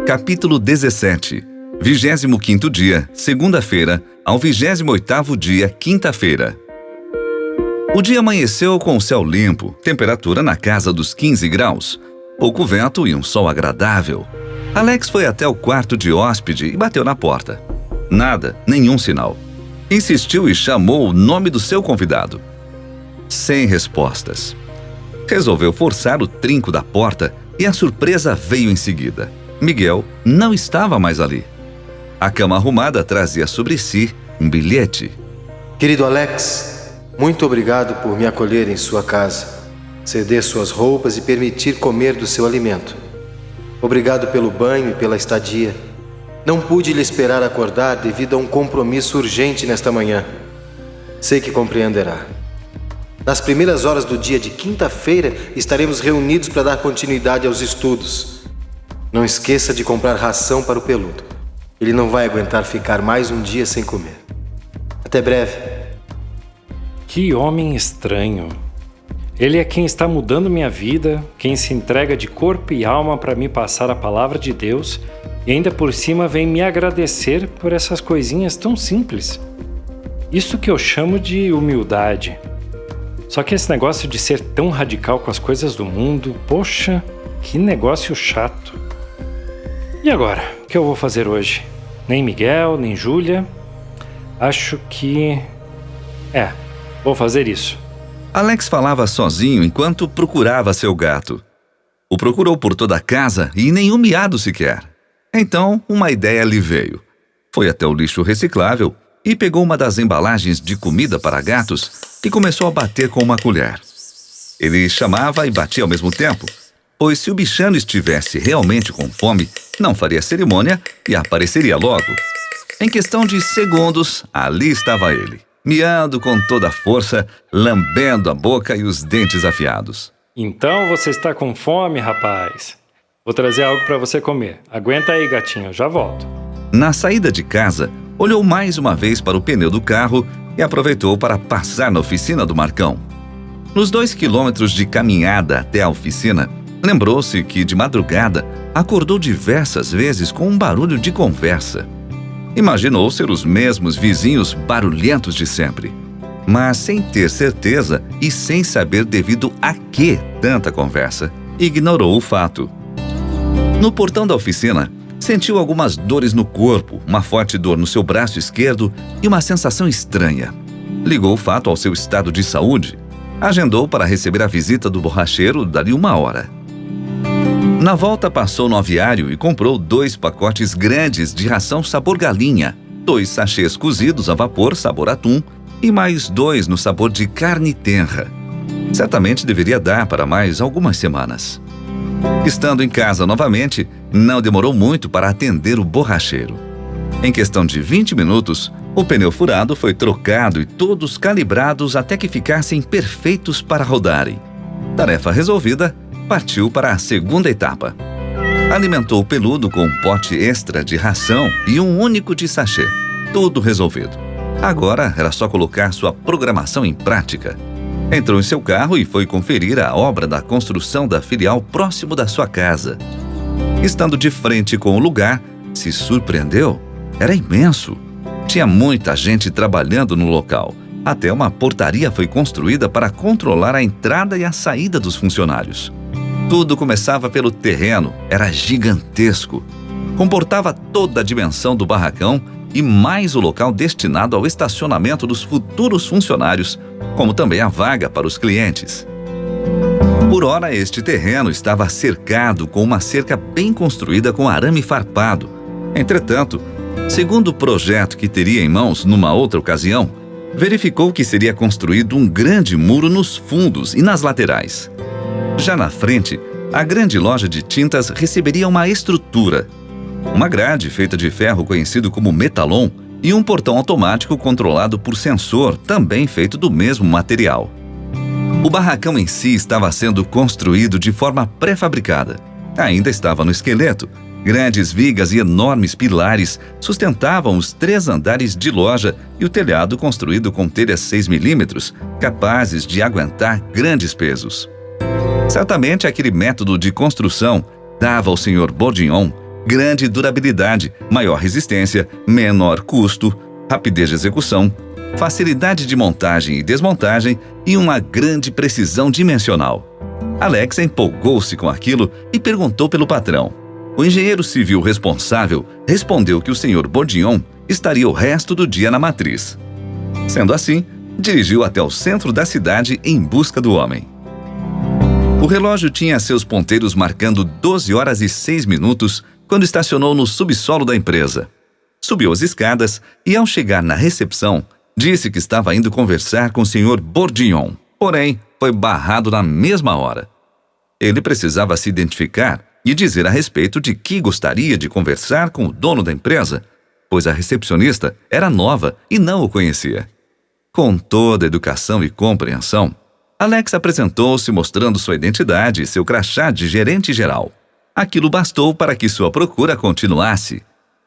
Capítulo 17. 25º dia, segunda-feira, ao 28º dia, quinta-feira. O dia amanheceu com o céu limpo, temperatura na casa dos 15 graus, pouco vento e um sol agradável. Alex foi até o quarto de hóspede e bateu na porta. Nada, nenhum sinal. Insistiu e chamou o nome do seu convidado. Sem respostas. Resolveu forçar o trinco da porta e a surpresa veio em seguida. Miguel não estava mais ali. A cama arrumada trazia sobre si um bilhete. Querido Alex, muito obrigado por me acolher em sua casa, ceder suas roupas e permitir comer do seu alimento. Obrigado pelo banho e pela estadia. Não pude lhe esperar acordar devido a um compromisso urgente nesta manhã. Sei que compreenderá. Nas primeiras horas do dia de quinta-feira, estaremos reunidos para dar continuidade aos estudos. Não esqueça de comprar ração para o peludo. Ele não vai aguentar ficar mais um dia sem comer. Até breve. Que homem estranho. Ele é quem está mudando minha vida, quem se entrega de corpo e alma para me passar a palavra de Deus e ainda por cima vem me agradecer por essas coisinhas tão simples. Isso que eu chamo de humildade. Só que esse negócio de ser tão radical com as coisas do mundo, poxa, que negócio chato. E agora, o que eu vou fazer hoje? Nem Miguel, nem Júlia. Acho que... vou fazer isso. Alex falava sozinho enquanto procurava seu gato. O procurou por toda a casa e nenhum miado sequer. Então, uma ideia lhe veio. Foi até o lixo reciclável e pegou uma das embalagens de comida para gatos e começou a bater com uma colher. Ele chamava e batia ao mesmo tempo, pois se o bichano estivesse realmente com fome, não faria cerimônia e apareceria logo. Em questão de segundos, ali estava ele, miando com toda a força, lambendo a boca e os dentes afiados. Então você está com fome, rapaz? Vou trazer algo para você comer. Aguenta aí, gatinho, já volto. Na saída de casa, olhou mais uma vez para o pneu do carro e aproveitou para passar na oficina do Marcão. Nos 2 quilômetros de caminhada até a oficina, lembrou-se que, de madrugada, acordou diversas vezes com um barulho de conversa. Imaginou ser os mesmos vizinhos barulhentos de sempre, mas sem ter certeza e sem saber devido a que tanta conversa, ignorou o fato. No portão da oficina, sentiu algumas dores no corpo, uma forte dor no seu braço esquerdo e uma sensação estranha. Ligou o fato ao seu estado de saúde. Agendou para receber a visita do borracheiro dali 1 hora. Na volta passou no aviário e comprou 2 pacotes grandes de ração sabor galinha, 2 sachês cozidos a vapor sabor atum e mais 2 no sabor de carne tenra. Certamente deveria dar para mais algumas semanas. Estando em casa novamente, não demorou muito para atender o borracheiro. Em questão de 20 minutos, o pneu furado foi trocado e todos calibrados até que ficassem perfeitos para rodarem. Tarefa resolvida, partiu para a segunda etapa. Alimentou o peludo com um pote extra de ração e um único de sachê. Tudo resolvido. Agora era só colocar sua programação em prática. Entrou em seu carro e foi conferir a obra da construção da filial próximo da sua casa. Estando de frente com o lugar, se surpreendeu. Era imenso. Tinha muita gente trabalhando no local. Até uma portaria foi construída para controlar a entrada e a saída dos funcionários. Tudo começava pelo terreno, era gigantesco. Comportava toda a dimensão do barracão e mais o local destinado ao estacionamento dos futuros funcionários, como também a vaga para os clientes. Por ora, este terreno estava cercado com uma cerca bem construída com arame farpado. Entretanto, segundo o projeto que teria em mãos numa outra ocasião, verificou que seria construído um grande muro nos fundos e nas laterais. Já na frente, a grande loja de tintas receberia uma estrutura. Uma grade feita de ferro conhecido como metalon e um portão automático controlado por sensor, também feito do mesmo material. O barracão em si estava sendo construído de forma pré-fabricada. Ainda estava no esqueleto. Grandes vigas e enormes pilares sustentavam os 3 andares de loja e o telhado construído com telhas 6 milímetros, capazes de aguentar grandes pesos. Certamente aquele método de construção dava ao Sr. Bourguignon grande durabilidade, maior resistência, menor custo, rapidez de execução, facilidade de montagem e desmontagem e uma grande precisão dimensional. Alex empolgou-se com aquilo e perguntou pelo patrão. O engenheiro civil responsável respondeu que o Sr. Bourdion estaria o resto do dia na matriz. Sendo assim, dirigiu até o centro da cidade em busca do homem. O relógio tinha seus ponteiros marcando 12 horas e 6 minutos quando estacionou no subsolo da empresa. Subiu as escadas e, ao chegar na recepção, disse que estava indo conversar com o Sr. Bourdion, porém, foi barrado na mesma hora. Ele precisava se identificar e dizer a respeito de que gostaria de conversar com o dono da empresa, pois a recepcionista era nova e não o conhecia. Com toda a educação e compreensão, Alex apresentou-se mostrando sua identidade e seu crachá de gerente geral. Aquilo bastou para que sua procura continuasse.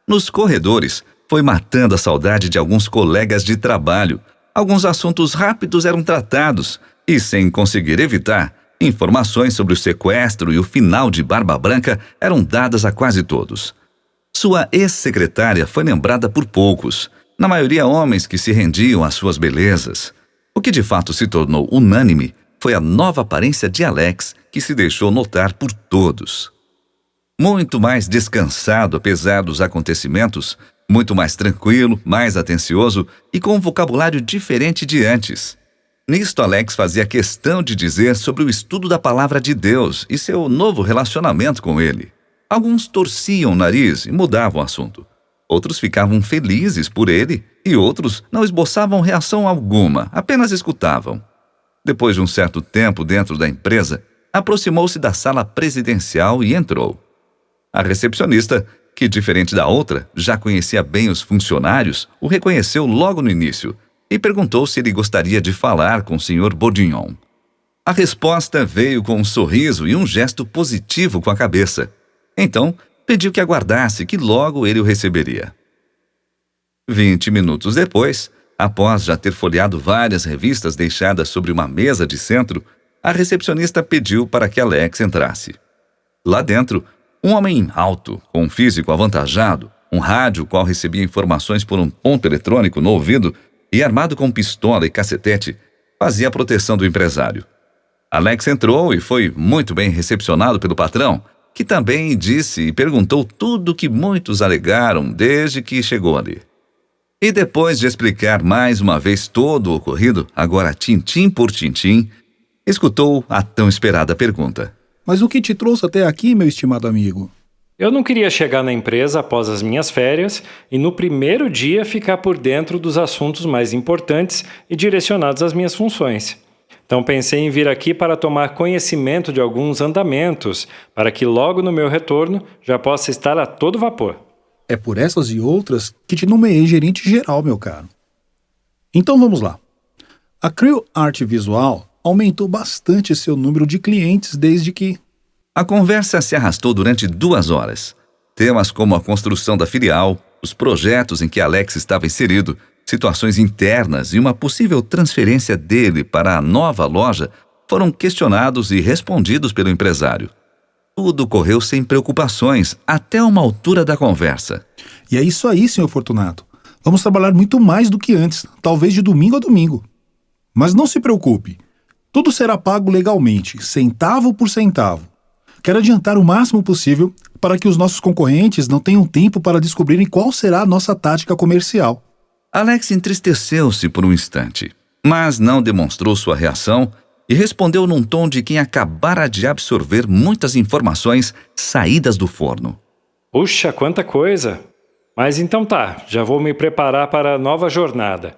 Nos corredores, foi matando a saudade de alguns colegas de trabalho. Alguns assuntos rápidos eram tratados e, sem conseguir evitar, informações sobre o sequestro e o final de Barba Branca eram dadas a quase todos. Sua ex-secretária foi lembrada por poucos, na maioria homens que se rendiam às suas belezas. O que de fato se tornou unânime foi a nova aparência de Alex, que se deixou notar por todos. Muito mais descansado apesar dos acontecimentos, muito mais tranquilo, mais atencioso e com um vocabulário diferente de antes. Nisto, Alex fazia questão de dizer sobre o estudo da palavra de Deus e seu novo relacionamento com ele. Alguns torciam o nariz e mudavam o assunto. Outros ficavam felizes por ele e outros não esboçavam reação alguma, apenas escutavam. Depois de um certo tempo dentro da empresa, aproximou-se da sala presidencial e entrou. A recepcionista, que diferente da outra, já conhecia bem os funcionários, o reconheceu logo no início e perguntou se ele gostaria de falar com o Sr. Bourdion. A resposta veio com um sorriso e um gesto positivo com a cabeça. Então, pediu que aguardasse que logo ele o receberia. 20 minutos depois, após já ter folheado várias revistas deixadas sobre uma mesa de centro, a recepcionista pediu para que Alex entrasse. Lá dentro, um homem alto, com um físico avantajado, um rádio qual recebia informações por um ponto eletrônico no ouvido e armado com pistola e cacetete, fazia a proteção do empresário. Alex entrou e foi muito bem recepcionado pelo patrão, que também disse e perguntou tudo o que muitos alegaram desde que chegou ali. E depois de explicar mais uma vez todo o ocorrido, agora tintim por tintim, escutou a tão esperada pergunta. Mas o que te trouxe até aqui, meu estimado amigo? Eu não queria chegar na empresa após as minhas férias e no primeiro dia ficar por dentro dos assuntos mais importantes e direcionados às minhas funções. Então pensei em vir aqui para tomar conhecimento de alguns andamentos, para que logo no meu retorno já possa estar a todo vapor. É por essas e outras que te nomeei gerente geral, meu caro. Então vamos lá. A Creel Art Visual aumentou bastante seu número de clientes desde que... A conversa se arrastou durante 2 horas. Temas como a construção da filial, os projetos em que Alex estava inserido, situações internas e uma possível transferência dele para a nova loja foram questionados e respondidos pelo empresário. Tudo correu sem preocupações até uma altura da conversa. E é isso aí, senhor Fortunato. Vamos trabalhar muito mais do que antes, talvez de domingo a domingo. Mas não se preocupe. Tudo será pago legalmente, centavo por centavo. Quero adiantar o máximo possível para que os nossos concorrentes não tenham tempo para descobrirem qual será a nossa tática comercial. Alex entristeceu-se por um instante, mas não demonstrou sua reação e respondeu num tom de quem acabara de absorver muitas informações saídas do forno. Puxa, quanta coisa! Mas então tá, já vou me preparar para a nova jornada.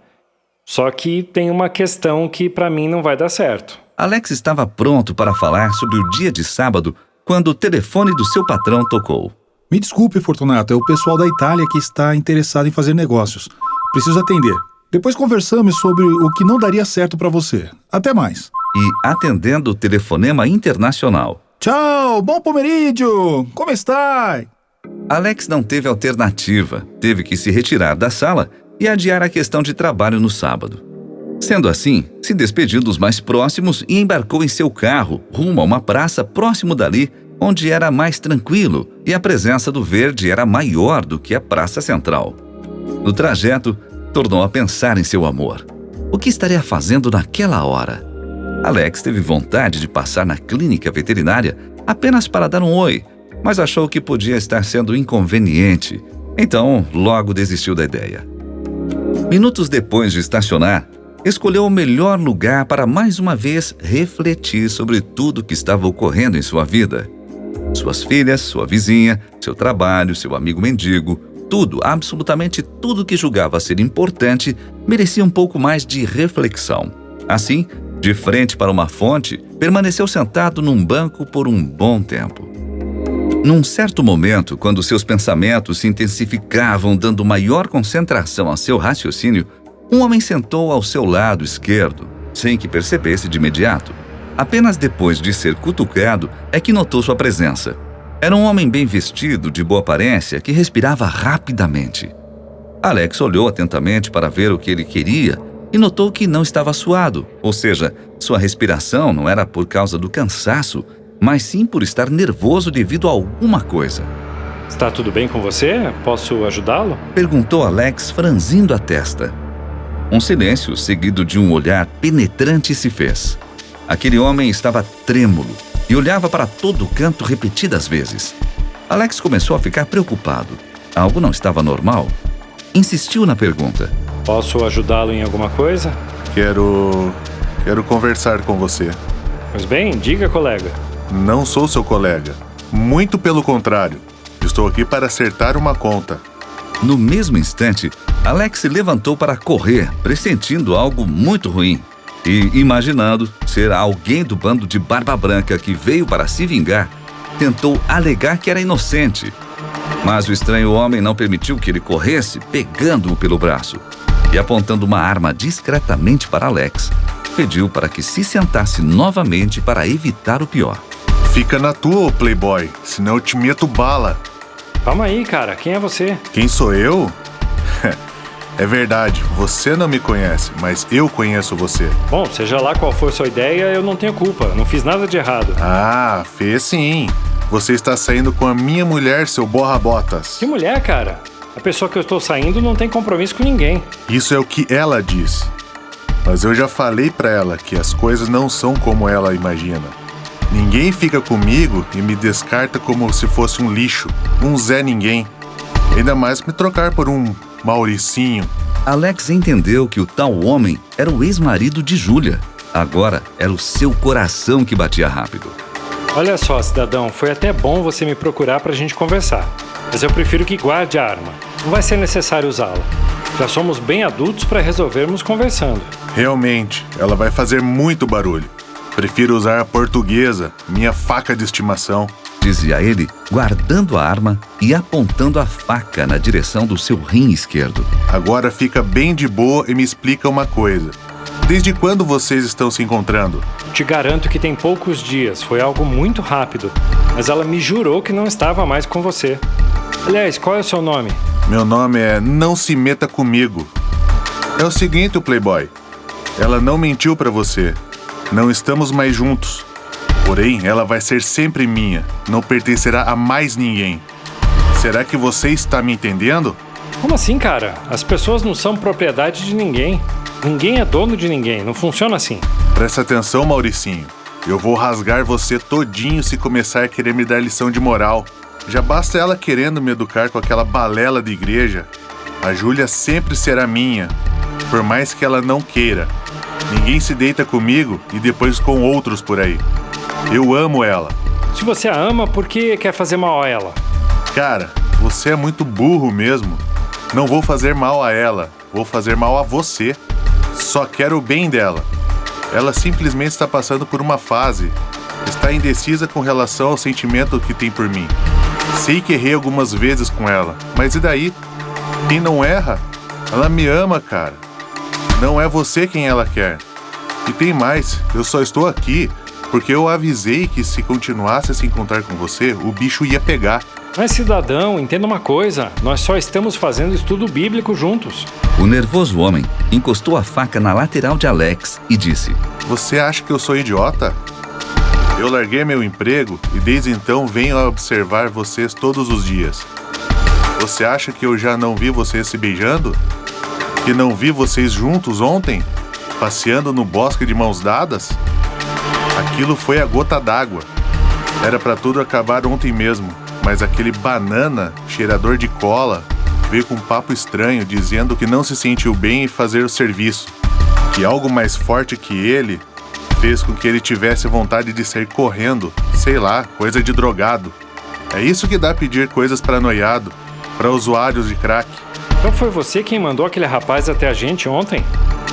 Só que tem uma questão que para mim não vai dar certo. Alex estava pronto para falar sobre o dia de sábado quando o telefone do seu patrão tocou. Me desculpe, Fortunato, é o pessoal da Itália que está interessado em fazer negócios. Preciso atender. Depois conversamos sobre o que não daria certo para você. Até mais. E atendendo o telefonema internacional. Tchau, bom pomeriggio! Como está? Alex não teve alternativa. Teve que se retirar da sala e adiar a questão de trabalho no sábado. Sendo assim, se despediu dos mais próximos e embarcou em seu carro rumo a uma praça próximo dali onde era mais tranquilo e a presença do verde era maior do que a praça central. No trajeto, tornou a pensar em seu amor. O que estaria fazendo naquela hora? Alex teve vontade de passar na clínica veterinária apenas para dar um oi, mas achou que podia estar sendo inconveniente, então logo desistiu da ideia. Minutos depois de estacionar, escolheu o melhor lugar para mais uma vez refletir sobre tudo que estava ocorrendo em sua vida. Suas filhas, sua vizinha, seu trabalho, seu amigo mendigo, tudo, absolutamente tudo que julgava ser importante, merecia um pouco mais de reflexão. Assim, de frente para uma fonte, permaneceu sentado num banco por um bom tempo. Num certo momento, quando seus pensamentos se intensificavam, dando maior concentração a seu raciocínio, um homem sentou ao seu lado esquerdo, sem que percebesse de imediato. Apenas depois de ser cutucado é que notou sua presença. Era um homem bem vestido, de boa aparência, que respirava rapidamente. Alex olhou atentamente para ver o que ele queria e notou que não estava suado, ou seja, sua respiração não era por causa do cansaço, mas sim por estar nervoso devido a alguma coisa. Está tudo bem com você? Posso ajudá-lo? Perguntou Alex, franzindo a testa. Um silêncio, seguido de um olhar penetrante, se fez. Aquele homem estava trêmulo e olhava para todo canto repetidas vezes. Alex começou a ficar preocupado. Algo não estava normal. Insistiu na pergunta. Posso ajudá-lo em alguma coisa? Quero conversar com você. Pois bem, diga, colega. Não sou seu colega. Muito pelo contrário. Estou aqui para acertar uma conta. No mesmo instante, Alex se levantou para correr, pressentindo algo muito ruim. E, imaginando ser alguém do bando de Barba Branca que veio para se vingar, tentou alegar que era inocente. Mas o estranho homem não permitiu que ele corresse, pegando-o pelo braço. E apontando uma arma discretamente para Alex, pediu para que se sentasse novamente para evitar o pior. Fica na tua, playboy, senão eu te meto bala. Calma aí, cara. Quem é você? Quem sou eu? É verdade, você não me conhece, mas eu conheço você. Bom, seja lá qual for sua ideia, eu não tenho culpa. Não fiz nada de errado. Ah, fez sim. Você está saindo com a minha mulher, seu borra-botas. Que mulher, cara? A pessoa que eu estou saindo não tem compromisso com ninguém. Isso é o que ela diz. Mas eu já falei pra ela que as coisas não são como ela imagina. Ninguém fica comigo e me descarta como se fosse um lixo, um Zé Ninguém. Ainda mais me trocar por um Mauricinho. Alex entendeu que o tal homem era o ex-marido de Júlia. Agora era o seu coração que batia rápido. Olha só, cidadão, foi até bom você me procurar pra gente conversar. Mas eu prefiro que guarde a arma. Não vai ser necessário usá-la. Já somos bem adultos para resolvermos conversando. Realmente, ela vai fazer muito barulho. Prefiro usar a portuguesa, minha faca de estimação. Dizia ele, guardando a arma e apontando a faca na direção do seu rim esquerdo. Agora fica bem de boa e me explica uma coisa. Desde quando vocês estão se encontrando? Te garanto que tem poucos dias, foi algo muito rápido. Mas ela me jurou que não estava mais com você. Aliás, qual é o seu nome? Meu nome é Não Se Meta Comigo. É o seguinte, playboy. Ela não mentiu pra você. Não estamos mais juntos. Porém, ela vai ser sempre minha. Não pertencerá a mais ninguém. Será que você está me entendendo? Como assim, cara? As pessoas não são propriedade de ninguém. Ninguém é dono de ninguém. Não funciona assim. Presta atenção, Mauricinho. Eu vou rasgar você todinho se começar a querer me dar lição de moral. Já basta ela querendo me educar com aquela balela de igreja. A Júlia sempre será minha, por mais que ela não queira. Ninguém se deita comigo e depois com outros por aí. Eu amo ela. Se você a ama, por que quer fazer mal a ela? Cara, você é muito burro mesmo. Não vou fazer mal a ela, vou fazer mal a você. Só quero o bem dela. Ela simplesmente está passando por uma fase. Está indecisa com relação ao sentimento que tem por mim. Sei que errei algumas vezes com ela, mas e daí? Quem não erra? Ela me ama, cara. Não é você quem ela quer. E tem mais, eu só estou aqui porque eu avisei que se continuasse a se encontrar com você, o bicho ia pegar. Mas cidadão, entenda uma coisa, nós só estamos fazendo estudo bíblico juntos. O nervoso homem encostou a faca na lateral de Alex e disse: Você acha que eu sou idiota? Eu larguei meu emprego e desde então venho a observar vocês todos os dias. Você acha que eu já não vi vocês se beijando? Que não vi vocês juntos ontem, passeando no bosque de mãos dadas? Aquilo foi a gota d'água. Era pra tudo acabar ontem mesmo, mas aquele banana, cheirador de cola, veio com um papo estranho, dizendo que não se sentiu bem em fazer o serviço, que algo mais forte que ele fez com que ele tivesse vontade de sair correndo, sei lá, coisa de drogado. É isso que dá a pedir coisas pra noiado, pra usuários de crack. Então foi você quem mandou aquele rapaz até a gente ontem?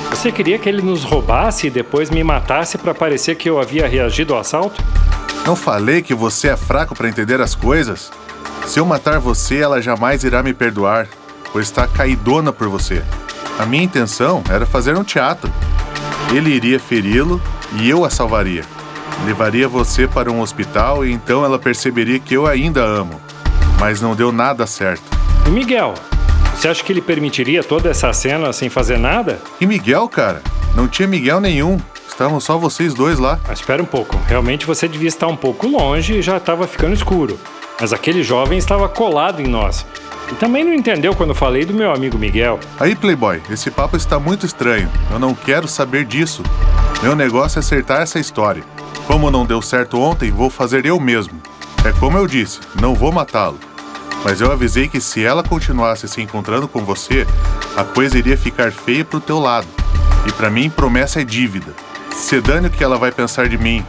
Você queria que ele nos roubasse e depois me matasse pra parecer que eu havia reagido ao assalto? Não falei que você é fraco pra entender as coisas? Se eu matar você, ela jamais irá me perdoar, pois está caidona por você. A minha intenção era fazer um teatro. Ele iria feri-lo e eu a salvaria. Levaria você para um hospital e então ela perceberia que eu ainda amo. Mas não deu nada certo. E Miguel? Você acha que ele permitiria toda essa cena sem fazer nada? E Miguel, cara? Não tinha Miguel nenhum. Estavam só vocês dois lá. Mas espera um pouco. Realmente você devia estar um pouco longe e já estava ficando escuro. Mas aquele jovem estava colado em nós. E também não entendeu quando eu falei do meu amigo Miguel. Aí, Playboy, esse papo está muito estranho. Eu não quero saber disso. Meu negócio é acertar essa história. Como não deu certo ontem, vou fazer eu mesmo. É como eu disse, não vou matá-lo. Mas eu avisei que se ela continuasse se encontrando com você, a coisa iria ficar feia pro teu lado. E pra mim, promessa é dívida. Se dane o que ela vai pensar de mim.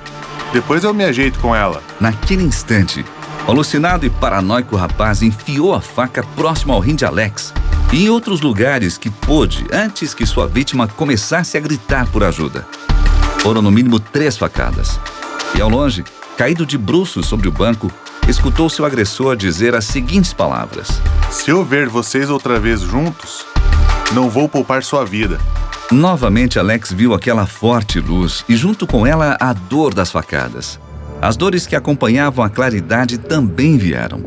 Depois eu me ajeito com ela. Naquele instante, o alucinado e paranoico rapaz enfiou a faca próximo ao rim de Alex e em outros lugares que pôde antes que sua vítima começasse a gritar por ajuda. Foram no mínimo 3 facadas. E ao longe, caído de bruços sobre o banco, escutou seu agressor dizer as seguintes palavras: Se eu ver vocês outra vez juntos, não vou poupar sua vida. Novamente, Alex viu aquela forte luz e junto com ela a dor das facadas. As dores que acompanhavam a claridade também vieram.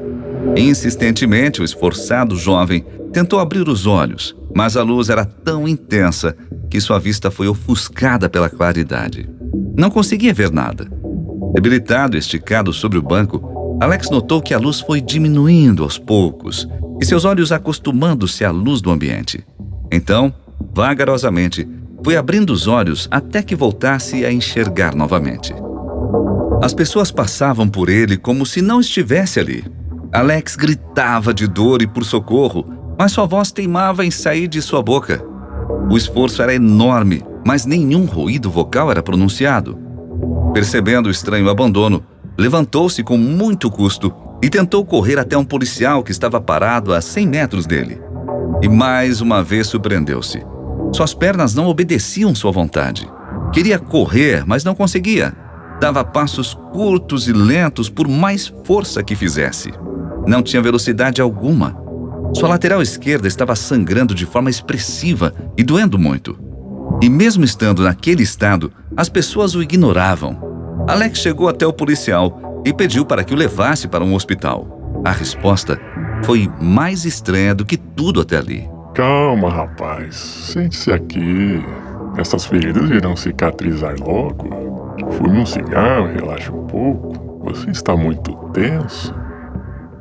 Insistentemente, o esforçado jovem tentou abrir os olhos, mas a luz era tão intensa que sua vista foi ofuscada pela claridade. Não conseguia ver nada. Debilitado e esticado sobre o banco, Alex notou que a luz foi diminuindo aos poucos e seus olhos acostumando-se à luz do ambiente. Então, vagarosamente, foi abrindo os olhos até que voltasse a enxergar novamente. As pessoas passavam por ele como se não estivesse ali. Alex gritava de dor e por socorro, mas sua voz teimava em sair de sua boca. O esforço era enorme, mas nenhum ruído vocal era pronunciado. Percebendo o estranho abandono, levantou-se com muito custo e tentou correr até um policial que estava parado a 100 metros dele. E mais uma vez surpreendeu-se. Suas pernas não obedeciam sua vontade. Queria correr, mas não conseguia. Dava passos curtos e lentos por mais força que fizesse. Não tinha velocidade alguma. Sua lateral esquerda estava sangrando de forma expressiva e doendo muito. E mesmo estando naquele estado, as pessoas o ignoravam. Alex chegou até o policial e pediu para que o levasse para um hospital. A resposta foi mais estranha do que tudo até ali. Calma, rapaz. Sente-se aqui. Essas feridas irão cicatrizar logo. Fume um cigarro, relaxe um pouco. Você está muito tenso.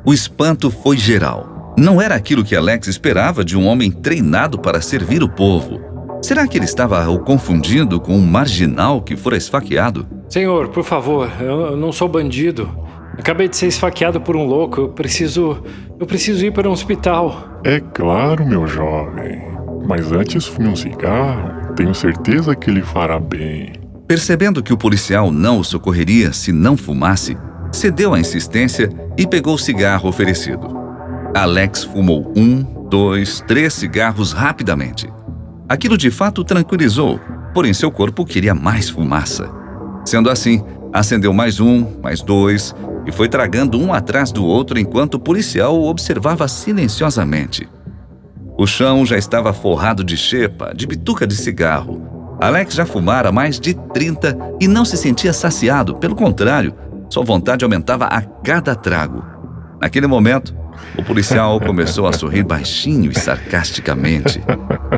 O espanto foi geral. Não era aquilo que Alex esperava de um homem treinado para servir o povo. Será que ele estava o confundindo com um marginal que fora esfaqueado? Senhor, por favor, eu não sou bandido. Acabei de ser esfaqueado por um louco. Eu preciso ir para um hospital. É claro, meu jovem. Mas antes fume um cigarro. Tenho certeza que lhe fará bem. Percebendo que o policial não o socorreria se não fumasse, cedeu à insistência e pegou o cigarro oferecido. Alex fumou 1, 2, 3 cigarros rapidamente. Aquilo de fato o tranquilizou, porém seu corpo queria mais fumaça. Sendo assim, acendeu mais 1, mais 2 e foi tragando um atrás do outro enquanto o policial o observava silenciosamente. O chão já estava forrado de xepa, de bituca de cigarro. Alex já fumara mais de 30 e não se sentia saciado, pelo contrário, sua vontade aumentava a cada trago. Naquele momento, o policial começou a sorrir baixinho e sarcasticamente.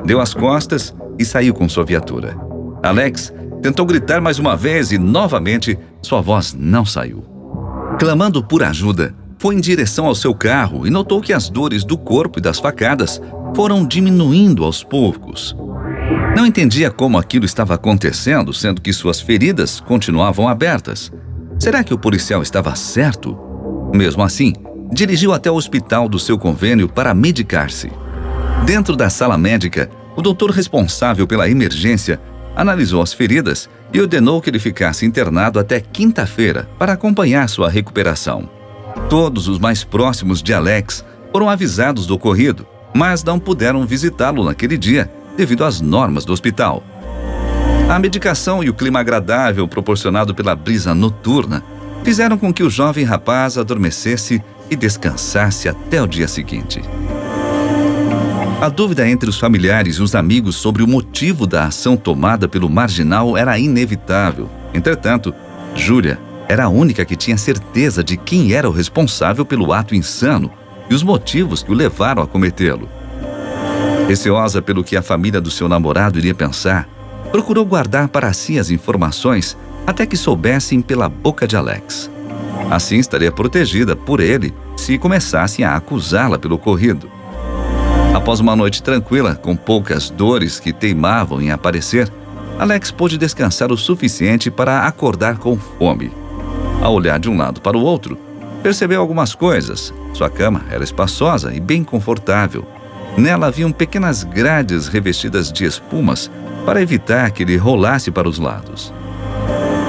Deu as costas e saiu com sua viatura. Alex Tentou gritar mais uma vez e, novamente, sua voz não saiu. Clamando por ajuda, foi em direção ao seu carro e notou que as dores do corpo e das facadas foram diminuindo aos poucos. Não entendia como aquilo estava acontecendo, sendo que suas feridas continuavam abertas. Será que o policial estava certo? Mesmo assim, dirigiu até o hospital do seu convênio para medicar-se. Dentro da sala médica, o doutor responsável pela emergência analisou as feridas e ordenou que ele ficasse internado até quinta-feira para acompanhar sua recuperação. Todos os mais próximos de Alex foram avisados do ocorrido, mas não puderam visitá-lo naquele dia devido às normas do hospital. A medicação e o clima agradável proporcionado pela brisa noturna fizeram com que o jovem rapaz adormecesse e descansasse até o dia seguinte. A dúvida entre os familiares e os amigos sobre o motivo da ação tomada pelo marginal era inevitável. Entretanto, Júlia era a única que tinha certeza de quem era o responsável pelo ato insano e os motivos que o levaram a cometê-lo. Receosa pelo que a família do seu namorado iria pensar, procurou guardar para si as informações até que soubessem pela boca de Alex. Assim estaria protegida por ele se começassem a acusá-la pelo ocorrido. Após uma noite tranquila, com poucas dores que teimavam em aparecer, Alex pôde descansar o suficiente para acordar com fome. Ao olhar de um lado para o outro, percebeu algumas coisas. Sua cama era espaçosa e bem confortável. Nela haviam pequenas grades revestidas de espumas para evitar que ele rolasse para os lados.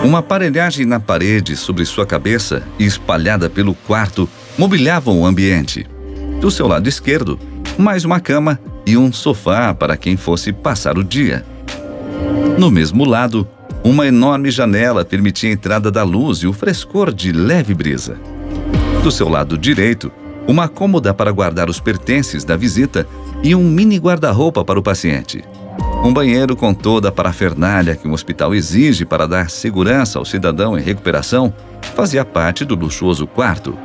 Uma aparelhagem na parede sobre sua cabeça e espalhada pelo quarto mobiliavam o ambiente. Do seu lado esquerdo, mais uma cama e um sofá para quem fosse passar o dia. No mesmo lado, uma enorme janela permitia a entrada da luz e o frescor de leve brisa. Do seu lado direito, uma cômoda para guardar os pertences da visita e um mini guarda-roupa para o paciente. Um banheiro com toda a parafernália que um hospital exige para dar segurança ao cidadão em recuperação fazia parte do luxuoso quarto.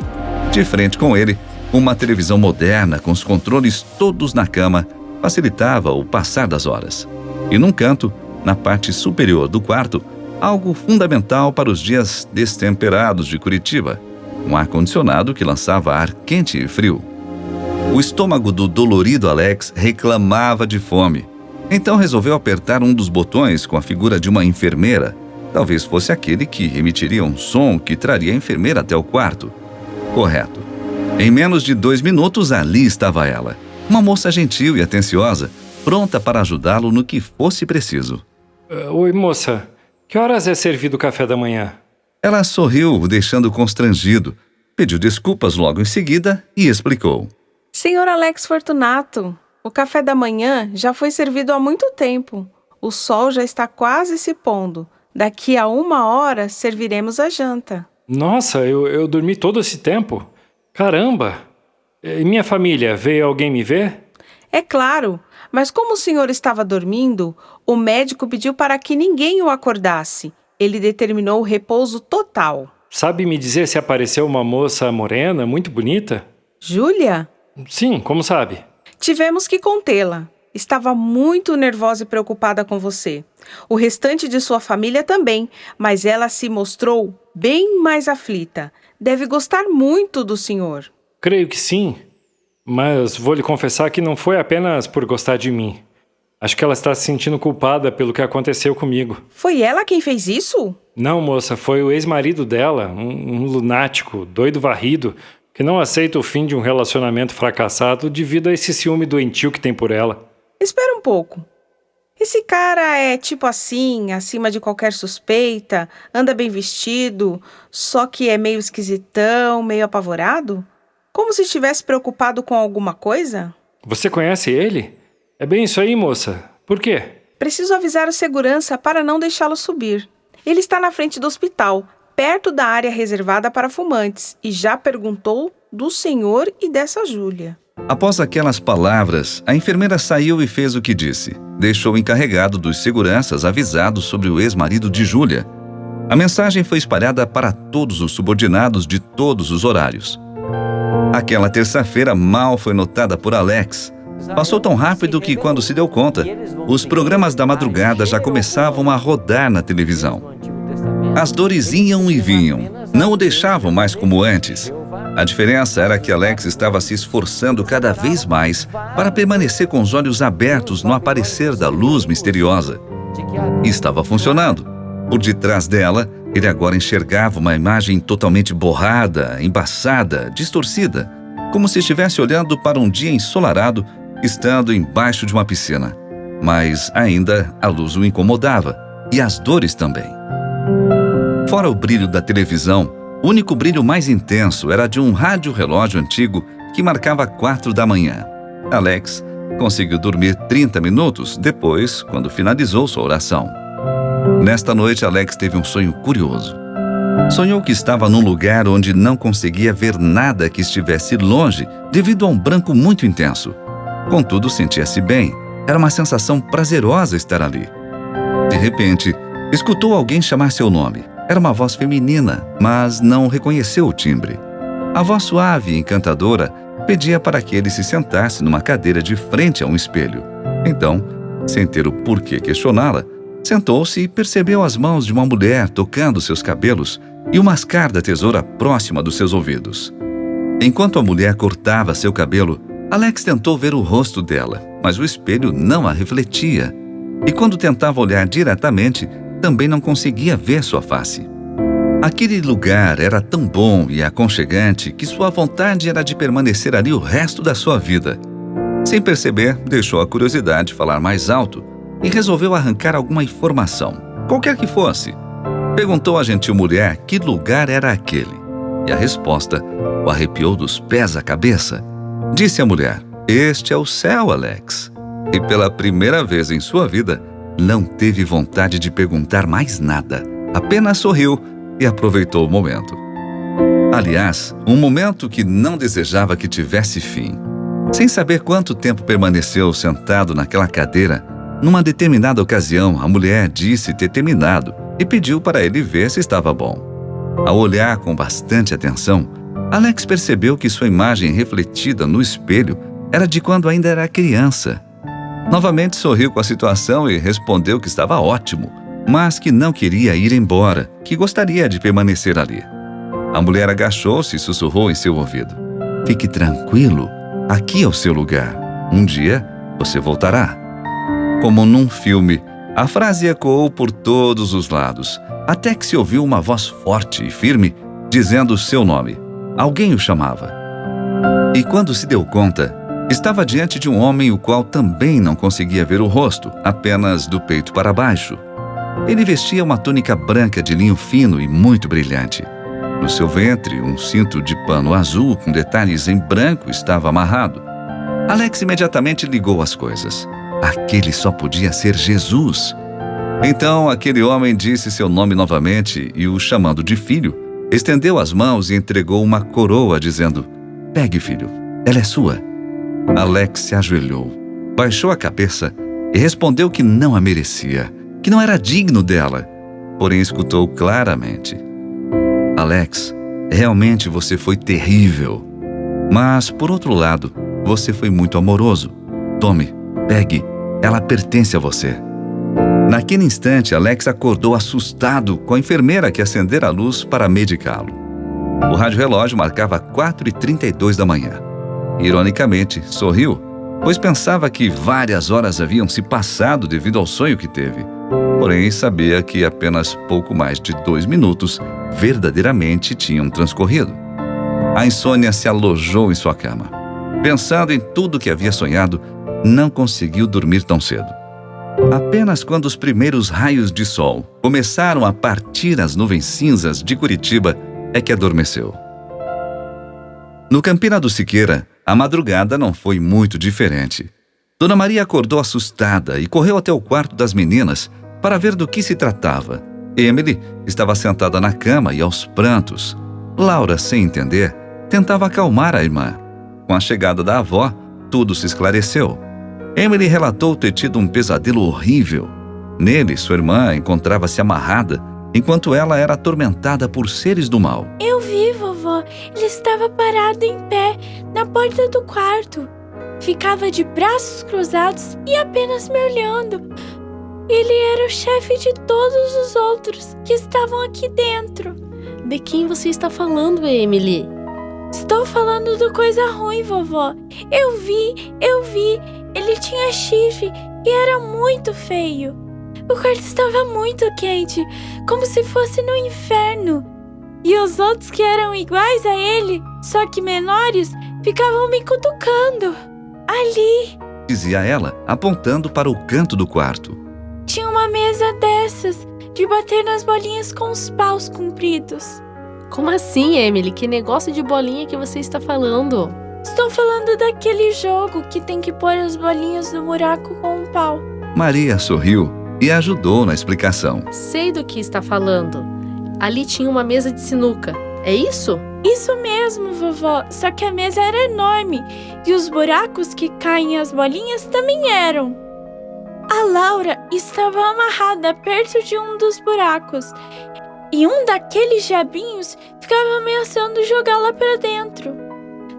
De frente com ele, uma televisão moderna com os controles todos na cama facilitava o passar das horas. E num canto, na parte superior do quarto, algo fundamental para os dias destemperados de Curitiba, um ar-condicionado que lançava ar quente e frio. O estômago do dolorido Alex reclamava de fome. Então resolveu apertar um dos botões com a figura de uma enfermeira. Talvez fosse aquele que emitiria um som que traria a enfermeira até o quarto. Correto. Em menos de 2 minutos, ali estava ela. Uma moça gentil e atenciosa, pronta para ajudá-lo no que fosse preciso. Oi, moça. Que horas é servido o café da manhã? Ela sorriu, o deixando constrangido. Pediu desculpas logo em seguida e explicou. Senhor Alex Fortunato, o café da manhã já foi servido há muito tempo. O sol já está quase se pondo. Daqui a 1 hora serviremos a janta. Nossa, eu dormi todo esse tempo? Caramba! E minha família, veio alguém me ver? É claro, mas como o senhor estava dormindo, o médico pediu para que ninguém o acordasse. Ele determinou o repouso total. Sabe me dizer se apareceu uma moça morena, muito bonita? Júlia? Sim, como sabe? Tivemos que contê-la. Estava muito nervosa e preocupada com você. O restante de sua família também, mas ela se mostrou bem mais aflita. Deve gostar muito do senhor. Creio que sim, mas vou lhe confessar que não foi apenas por gostar de mim. Acho que ela está se sentindo culpada pelo que aconteceu comigo. Foi ela quem fez isso? Não, moça, foi o ex-marido dela, um lunático, doido varrido, que não aceita o fim de um relacionamento fracassado devido a esse ciúme doentio que tem por ela. Espera um pouco. Esse cara é tipo assim, acima de qualquer suspeita, anda bem vestido, só que é meio esquisitão, meio apavorado? Como se estivesse preocupado com alguma coisa? Você conhece ele? É bem isso aí, moça. Por quê? Preciso avisar o segurança para não deixá-lo subir. Ele está na frente do hospital, perto da área reservada para fumantes, e já perguntou do senhor e dessa Júlia. Após aquelas palavras, a enfermeira saiu e fez o que disse. Deixou o encarregado dos seguranças avisado sobre o ex-marido de Júlia. A mensagem foi espalhada para todos os subordinados de todos os horários. Aquela terça-feira mal foi notada por Alex. Passou tão rápido que, quando se deu conta, os programas da madrugada já começavam a rodar na televisão. As dores iam e vinham, não o deixavam mais como antes. A diferença era que Alex estava se esforçando cada vez mais para permanecer com os olhos abertos no aparecer da luz misteriosa. E estava funcionando. Por detrás dela, ele agora enxergava uma imagem totalmente borrada, embaçada, distorcida, como se estivesse olhando para um dia ensolarado, estando embaixo de uma piscina. Mas ainda a luz o incomodava, e as dores também. Fora o brilho da televisão, o único brilho mais intenso era de um rádio-relógio antigo que marcava 4 da manhã. Alex conseguiu dormir 30 minutos depois, quando finalizou sua oração. Nesta noite, Alex teve um sonho curioso. Sonhou que estava num lugar onde não conseguia ver nada que estivesse longe devido a um branco muito intenso. Contudo, sentia-se bem. Era uma sensação prazerosa estar ali. De repente, escutou alguém chamar seu nome. Era uma voz feminina, mas não reconheceu o timbre. A voz suave e encantadora pedia para que ele se sentasse numa cadeira de frente a um espelho. Então, sem ter o porquê questioná-la, sentou-se e percebeu as mãos de uma mulher tocando seus cabelos e o mascar da tesoura próxima dos seus ouvidos. Enquanto a mulher cortava seu cabelo, Alex tentou ver o rosto dela, mas o espelho não a refletia. E quando tentava olhar diretamente, também não conseguia ver sua face. Aquele lugar era tão bom e aconchegante que sua vontade era de permanecer ali o resto da sua vida. Sem perceber, deixou a curiosidade falar mais alto e resolveu arrancar alguma informação, qualquer que fosse. Perguntou à gentil mulher que lugar era aquele. E a resposta o arrepiou dos pés à cabeça. Disse a mulher: "Este é o céu, Alex." E pela primeira vez em sua vida, não teve vontade de perguntar mais nada. Apenas sorriu e aproveitou o momento. Aliás, um momento que não desejava que tivesse fim. Sem saber quanto tempo permaneceu sentado naquela cadeira, numa determinada ocasião, a mulher disse ter terminado e pediu para ele ver se estava bom. Ao olhar com bastante atenção, Alex percebeu que sua imagem refletida no espelho era de quando ainda era criança. Novamente sorriu com a situação e respondeu que estava ótimo, mas que não queria ir embora, que gostaria de permanecer ali. A mulher agachou-se e sussurrou em seu ouvido: "Fique tranquilo, aqui é o seu lugar. Um dia você voltará." Como num filme, a frase ecoou por todos os lados, até que se ouviu uma voz forte e firme dizendo o seu nome. Alguém o chamava. E quando se deu conta, estava diante de um homem o qual também não conseguia ver o rosto, apenas do peito para baixo. Ele vestia uma túnica branca de linho fino e muito brilhante. No seu ventre, um cinto de pano azul com detalhes em branco estava amarrado. Alex imediatamente ligou as coisas. Aquele só podia ser Jesus. Então, aquele homem disse seu nome novamente e, o chamando de filho, estendeu as mãos e entregou uma coroa, dizendo: "Pegue, filho, ela é sua." Alex se ajoelhou, baixou a cabeça e respondeu que não a merecia, que não era digno dela. Porém, escutou claramente: "Alex, realmente você foi terrível. Mas, por outro lado, você foi muito amoroso. Tome, pegue, ela pertence a você." Naquele instante, Alex acordou assustado com a enfermeira que acendera a luz para medicá-lo. O rádio-relógio marcava 4h32 da manhã. Ironicamente, sorriu, pois pensava que várias horas haviam se passado devido ao sonho que teve. Porém, sabia que apenas pouco mais de 2 minutos verdadeiramente tinham transcorrido. A insônia se alojou em sua cama. Pensando em tudo que havia sonhado, não conseguiu dormir tão cedo. Apenas quando os primeiros raios de sol começaram a partir as nuvens cinzas de Curitiba é que adormeceu. No Campina do Siqueira, a madrugada não foi muito diferente. Dona Maria acordou assustada e correu até o quarto das meninas para ver do que se tratava. Emily estava sentada na cama e aos prantos. Laura, sem entender, tentava acalmar a irmã. Com a chegada da avó, tudo se esclareceu. Emily relatou ter tido um pesadelo horrível. Nele, sua irmã encontrava-se amarrada, enquanto ela era atormentada por seres do mal. "Eu vi, vovó. Ele estava parado em pé, na porta do quarto." ficava de braços cruzados e apenas me olhando. Ele era o chefe de todos os outros que estavam aqui dentro. De quem você está falando, Emily? Estou falando do coisa ruim, vovó. Eu vi. Ele tinha chifre e era muito feio. O quarto estava muito quente, como se fosse no inferno. E os outros que eram iguais a ele, só que menores, ficavam me cutucando. Ali dizia ela, apontando para o canto do quarto. tinha uma mesa dessas, de bater nas bolinhas com os paus compridos. Como assim, Emily? Que negócio de bolinha que você está falando? Estou falando daquele jogo que tem que pôr as bolinhas no buraco com um pau. Maria sorriu e ajudou na explicação. Sei do que está falando. Ali tinha uma mesa de sinuca. É isso? Isso mesmo, vovó. Só que a mesa era enorme e os buracos que caem as bolinhas também eram. A Laura estava amarrada perto de um dos buracos e um daqueles diabinhos ficava ameaçando jogá-la para dentro.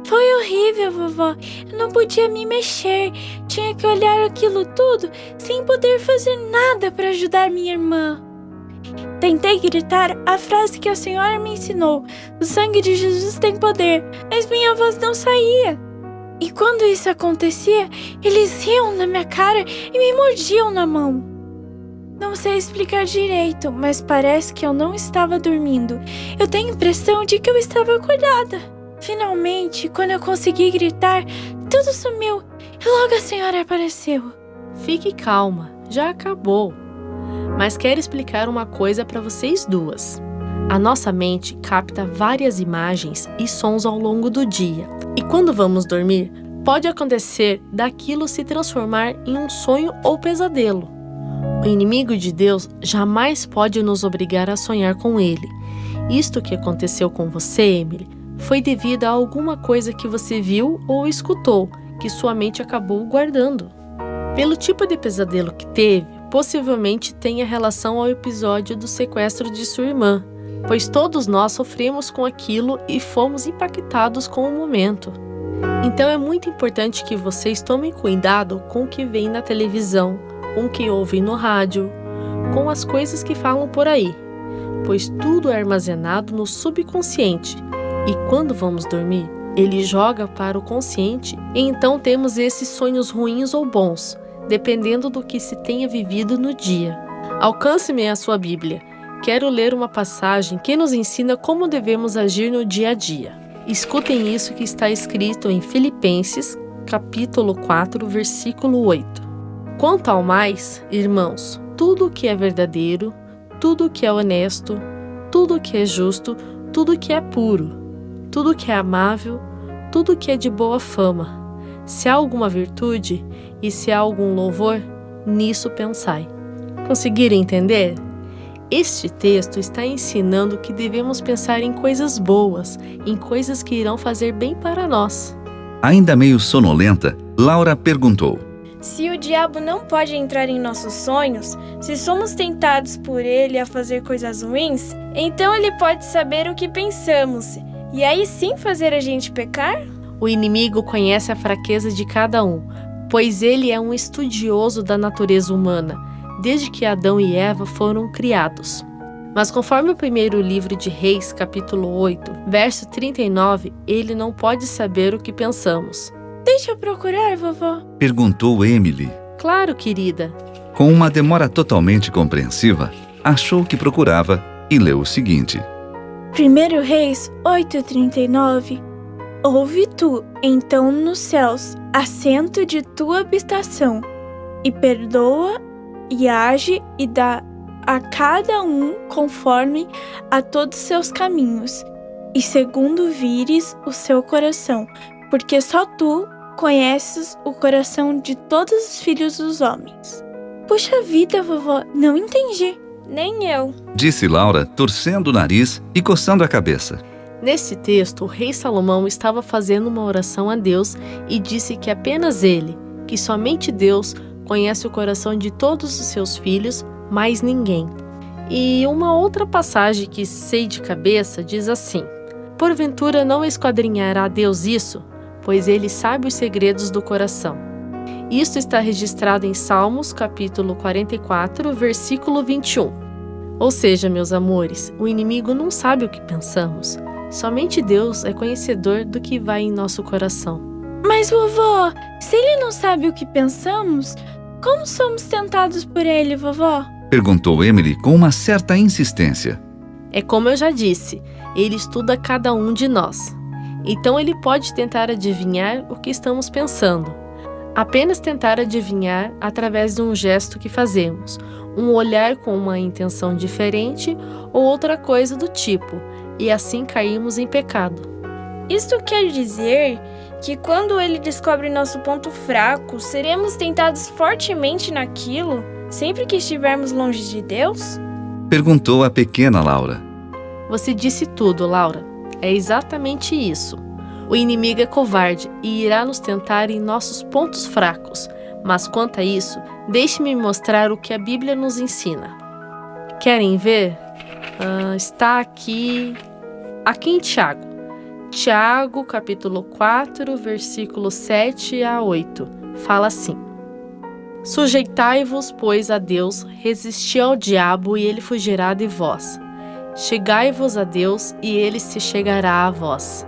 Foi horrível, vovó. Eu não podia me mexer. Tinha que olhar aquilo tudo sem poder fazer nada para ajudar minha irmã. Tentei gritar a frase que a senhora me ensinou: o sangue de Jesus tem poder, mas minha voz não saía. E quando isso acontecia, eles riam na minha cara e me mordiam na mão. Não sei explicar direito, mas parece que eu não estava dormindo. Eu tenho a impressão de que eu estava acordada. Finalmente, quando eu consegui gritar, tudo sumiu e logo a senhora apareceu. Fique calma, já acabou. Mas quero explicar uma coisa para vocês duas. A nossa mente capta várias imagens e sons ao longo do dia. E quando vamos dormir, pode acontecer daquilo se transformar em um sonho ou pesadelo. O inimigo de Deus jamais pode nos obrigar a sonhar com ele. Isto que aconteceu com você, Emily, foi devido a alguma coisa que você viu ou escutou, que sua mente acabou guardando. Pelo tipo de pesadelo que teve, possivelmente tenha relação ao episódio do sequestro de sua irmã, pois todos nós sofremos com aquilo e fomos impactados com o momento. Então é muito importante que vocês tomem cuidado com o que vem na televisão, com o que ouvem no rádio, com as coisas que falam por aí, pois tudo é armazenado no subconsciente e quando vamos dormir, ele joga para o consciente e então temos esses sonhos ruins ou bons, dependendo do que se tenha vivido no dia. Alcance-me a sua Bíblia. Quero ler uma passagem que nos ensina como devemos agir no dia a dia. Escutem isso que está escrito em Filipenses, capítulo 4, versículo 8. Quanto ao mais, irmãos, tudo o que é verdadeiro, tudo o que é honesto, tudo o que é justo, tudo o que é puro, tudo o que é amável, tudo o que é de boa fama. Se há alguma virtude e se há algum louvor, nisso pensai. Conseguiram entender? Este texto está ensinando que devemos pensar em coisas boas, em coisas que irão fazer bem para nós. Ainda meio sonolenta, Laura perguntou: Se o diabo não pode entrar em nossos sonhos, se somos tentados por ele a fazer coisas ruins, então ele pode saber o que pensamos, e aí sim fazer a gente pecar? O inimigo conhece a fraqueza de cada um, pois ele é um estudioso da natureza humana, desde que Adão e Eva foram criados. Mas conforme o primeiro livro de Reis, capítulo 8, verso 39, ele não pode saber o que pensamos. Deixa eu procurar, vovó. Perguntou Emily. Claro, querida. Com uma demora totalmente compreensiva, achou que procurava e leu o seguinte: 1 Reis 8:39. Ouve tu, então, nos céus, assento de tua habitação, e perdoa, e age, e dá a cada um conforme a todos seus caminhos, e segundo vires o seu coração, porque só tu conheces o coração de todos os filhos dos homens. Puxa vida, vovó, não entendi. Nem eu. Disse Laura, torcendo o nariz e coçando a cabeça. Nesse texto, o rei Salomão estava fazendo uma oração a Deus e disse que apenas ele, que somente Deus, conhece o coração de todos os seus filhos, mais ninguém. E uma outra passagem que sei de cabeça diz assim: Porventura não esquadrinhará Deus isso? pois ele sabe os segredos do coração. Isto está registrado em Salmos, capítulo 44, versículo 21. Ou seja, meus amores, o inimigo não sabe o que pensamos. Somente Deus é conhecedor do que vai em nosso coração. Mas, vovó, se ele não sabe o que pensamos, como somos tentados por ele, vovó? Perguntou Emily com uma certa insistência. É como eu já disse, ele estuda cada um de nós. Então ele pode tentar adivinhar o que estamos pensando. Apenas tentar adivinhar através de um gesto que fazemos, um olhar com uma intenção diferente ou outra coisa do tipo, e assim caímos em pecado. Isto quer dizer que quando ele descobre nosso ponto fraco, seremos tentados fortemente naquilo, sempre que estivermos longe de Deus? Perguntou a pequena Laura. Você disse tudo, Laura. É exatamente isso. O inimigo é covarde e irá nos tentar em nossos pontos fracos. Mas quanto a isso, deixe-me mostrar o que a Bíblia nos ensina. Querem ver? Está aqui em Tiago. Tiago, capítulo 4, versículos 7 a 8. Fala assim: Sujeitai-vos, pois, a Deus, resisti ao diabo e ele fugirá de vós. Chegai-vos a Deus e ele se chegará a vós.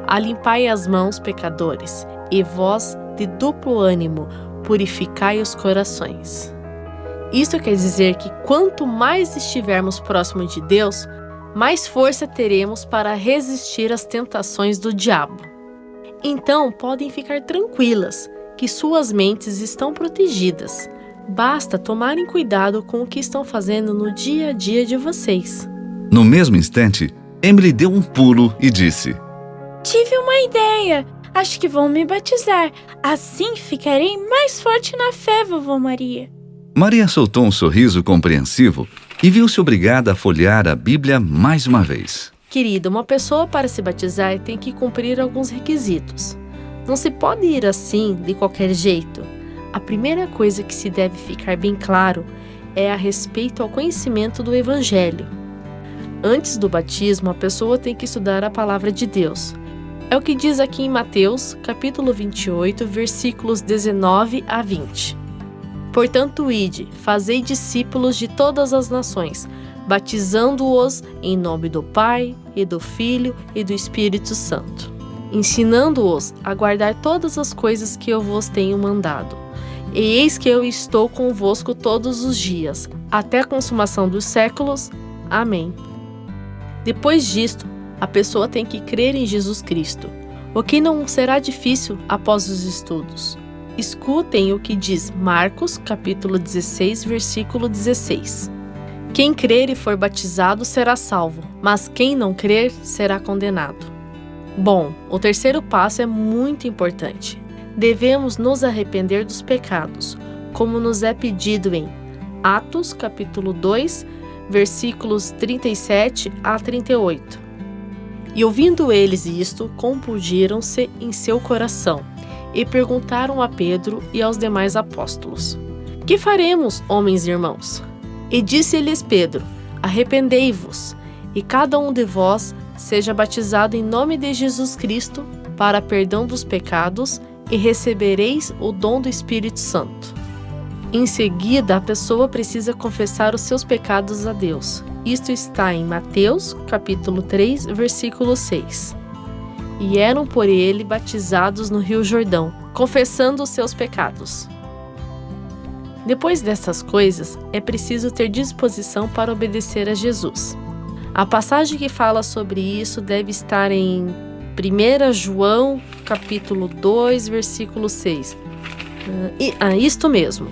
Alimpai as mãos, pecadores, e vós, de duplo ânimo, purificai os corações. Isto quer dizer que quanto mais estivermos próximos de Deus, mais força teremos para resistir às tentações do diabo. Então, podem ficar tranquilas, que suas mentes estão protegidas. Basta tomarem cuidado com o que estão fazendo no dia a dia de vocês. No mesmo instante, Emily deu um pulo e disse: Tive uma ideia. Acho que vão me batizar. Assim ficarei mais forte na fé, vovó Maria. Maria soltou um sorriso compreensivo e viu-se obrigada a folhear a Bíblia mais uma vez. Querida, uma pessoa para se batizar tem que cumprir alguns requisitos. Não se pode ir assim, de qualquer jeito. A primeira coisa que se deve ficar bem claro é a respeito ao conhecimento do Evangelho. Antes do batismo, a pessoa tem que estudar a palavra de Deus. É o que diz aqui em Mateus, capítulo 28, versículos 19 a 20. Portanto, ide, fazei discípulos de todas as nações, batizando-os em nome do Pai, e do Filho e do Espírito Santo, ensinando-os a guardar todas as coisas que eu vos tenho mandado. E eis que eu estou convosco todos os dias, até a consumação dos séculos. Amém. Depois disto, a pessoa tem que crer em Jesus Cristo, o que não será difícil após os estudos. Escutem o que diz Marcos, capítulo 16, versículo 16. Quem crer e for batizado será salvo, mas quem não crer será condenado. Bom, o terceiro passo é muito importante. Devemos nos arrepender dos pecados, como nos é pedido em Atos, capítulo 2, versículos 37 a 38. E ouvindo eles isto, compungiram-se em seu coração, e perguntaram a Pedro e aos demais apóstolos: Que faremos, homens e irmãos? E disse-lhes Pedro: Arrependei-vos, e cada um de vós seja batizado em nome de Jesus Cristo para perdão dos pecados, e recebereis o dom do Espírito Santo. Em seguida, a pessoa precisa confessar os seus pecados a Deus. Isto está em Mateus, capítulo 3, versículo 6. E eram por ele batizados no Rio Jordão, confessando os seus pecados. Depois dessas coisas, é preciso ter disposição para obedecer a Jesus. A passagem que fala sobre isso deve estar em 1 João, capítulo 2, versículo 6. Isto mesmo.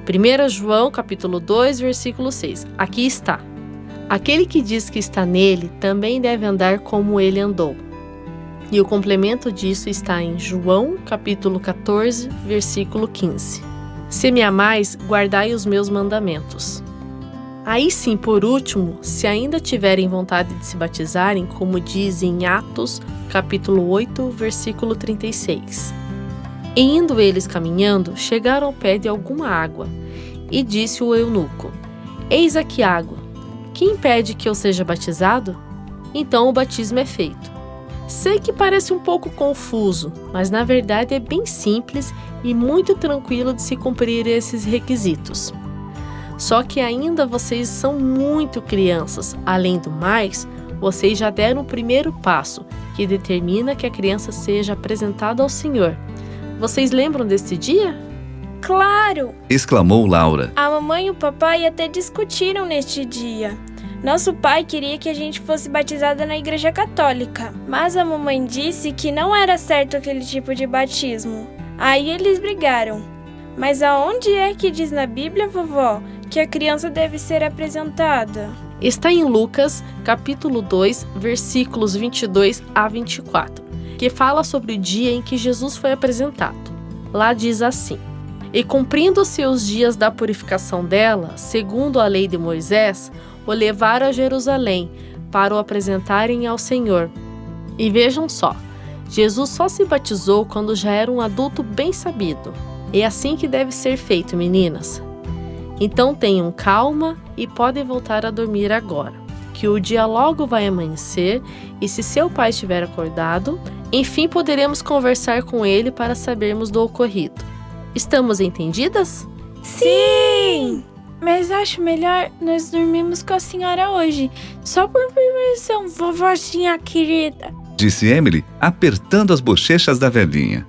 1 João, capítulo 2, versículo 6. Aqui está. Aquele que diz que está nele também deve andar como ele andou. E o complemento disso está em João, capítulo 14, versículo 15. Se me amais, guardai os meus mandamentos. Aí sim, por último, se ainda tiverem vontade de se batizarem, como diz em Atos, capítulo 8, versículo 36. E indo eles caminhando, chegaram ao pé de alguma água, e disse o eunuco: Eis aqui água. Que impede que eu seja batizado? Então o batismo é feito. Sei que parece um pouco confuso, mas na verdade é bem simples e muito tranquilo de se cumprir esses requisitos. Só que ainda vocês são muito crianças. Além do mais, vocês já deram o primeiro passo, que determina que a criança seja apresentada ao Senhor. Vocês lembram desse dia? Claro! Exclamou Laura. A mamãe e o papai até discutiram neste dia. Nosso pai queria que a gente fosse batizada na igreja católica, mas a mamãe disse que não era certo aquele tipo de batismo. Aí eles brigaram. Mas aonde é que diz na Bíblia, vovó, que a criança deve ser apresentada? Está em Lucas, capítulo 2, versículos 22 a 24, que fala sobre o dia em que Jesus foi apresentado. Lá diz assim: E cumprindo-se os dias da purificação dela, segundo a lei de Moisés, o levaram a Jerusalém para o apresentarem ao Senhor. E vejam só, Jesus só se batizou quando já era um adulto bem sabido. É assim que deve ser feito, meninas. Então tenham calma e podem voltar a dormir agora, que o dia logo vai amanhecer e se seu pai estiver acordado, enfim poderemos conversar com ele para sabermos do ocorrido. Estamos entendidas? Sim! Mas acho melhor nós dormirmos com a senhora hoje, só por permissão, vovozinha querida. Disse Emily, apertando as bochechas da velhinha.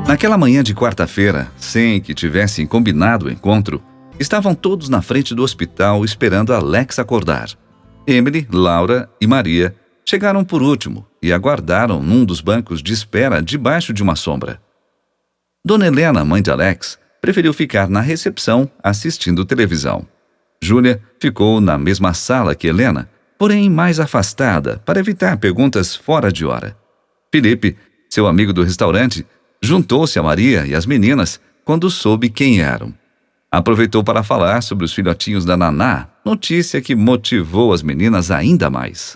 Naquela manhã de quarta-feira, sem que tivessem combinado o encontro, estavam todos na frente do hospital esperando Alex acordar. Emily, Laura e Maria chegaram por último e aguardaram num dos bancos de espera debaixo de uma sombra. Dona Helena, mãe de Alex, preferiu ficar na recepção assistindo televisão. Júlia ficou na mesma sala que Helena, porém mais afastada para evitar perguntas fora de hora. Felipe, seu amigo do restaurante, juntou-se a Maria e as meninas quando soube quem eram. Aproveitou para falar sobre os filhotinhos da Naná, notícia que motivou as meninas ainda mais.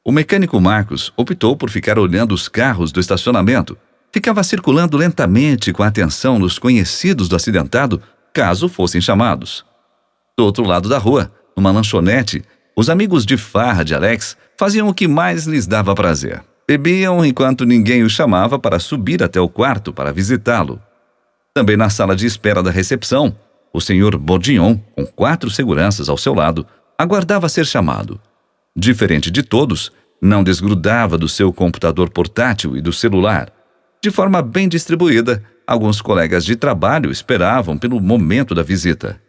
O mecânico Marcos optou por ficar olhando os carros do estacionamento. Ficava circulando lentamente com atenção nos conhecidos do acidentado, caso fossem chamados. Do outro lado da rua, numa lanchonete, os amigos de farra de Alex faziam o que mais lhes dava prazer. Bebiam enquanto ninguém os chamava para subir até o quarto para visitá-lo. Também na sala de espera da recepção, o senhor Bourdignon, com 4 seguranças ao seu lado, aguardava ser chamado. Diferente de todos, não desgrudava do seu computador portátil e do celular. De forma bem distribuída, alguns colegas de trabalho esperavam pelo momento da visita.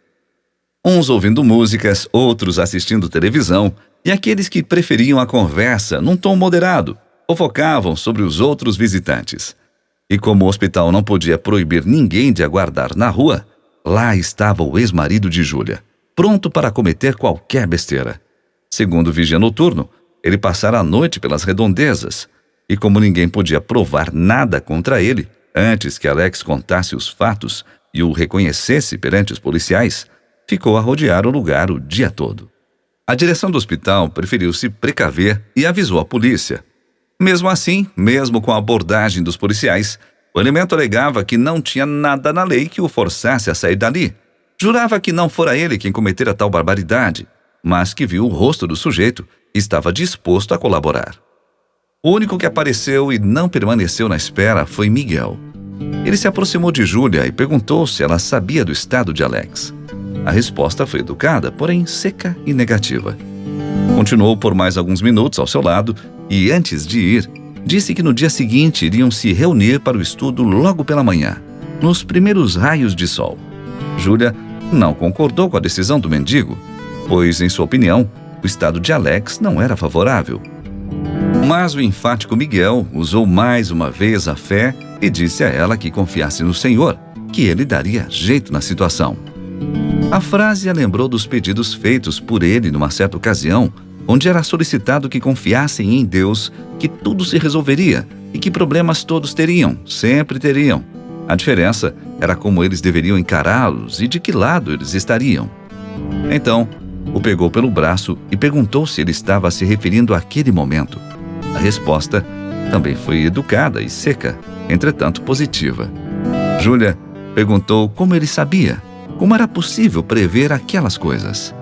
Uns ouvindo músicas, outros assistindo televisão, e aqueles que preferiam a conversa num tom moderado, fofocavam sobre os outros visitantes. E como o hospital não podia proibir ninguém de aguardar na rua, lá estava o ex-marido de Júlia, pronto para cometer qualquer besteira. Segundo o vigia noturno, ele passara a noite pelas redondezas, e como ninguém podia provar nada contra ele, antes que Alex contasse os fatos e o reconhecesse perante os policiais, ficou a rodear o lugar o dia todo. A direção do hospital preferiu se precaver e avisou a polícia. Mesmo assim, mesmo com a abordagem dos policiais, o elemento alegava que não tinha nada na lei que o forçasse a sair dali. Jurava que não fora ele quem cometera tal barbaridade, mas que viu o rosto do sujeito e estava disposto a colaborar. O único que apareceu e não permaneceu na espera foi Miguel. Ele se aproximou de Júlia e perguntou se ela sabia do estado de Alex. A resposta foi educada, porém seca e negativa. Continuou por mais alguns minutos ao seu lado e, antes de ir, disse que no dia seguinte iriam se reunir para o estudo logo pela manhã, nos primeiros raios de sol. Júlia não concordou com a decisão do mendigo, pois, em sua opinião, o estado de Alex não era favorável. Mas o enfático Miguel usou mais uma vez a fé e disse a ela que confiasse no Senhor, que ele daria jeito na situação. A frase a lembrou dos pedidos feitos por ele numa certa ocasião, onde era solicitado que confiassem em Deus, que tudo se resolveria e que problemas todos teriam, sempre teriam. A diferença era como eles deveriam encará-los e de que lado eles estariam. Então, o pegou pelo braço e perguntou se ele estava se referindo àquele momento. A resposta também foi educada e seca, entretanto positiva. Júlia perguntou como ele sabia, como era possível prever aquelas coisas.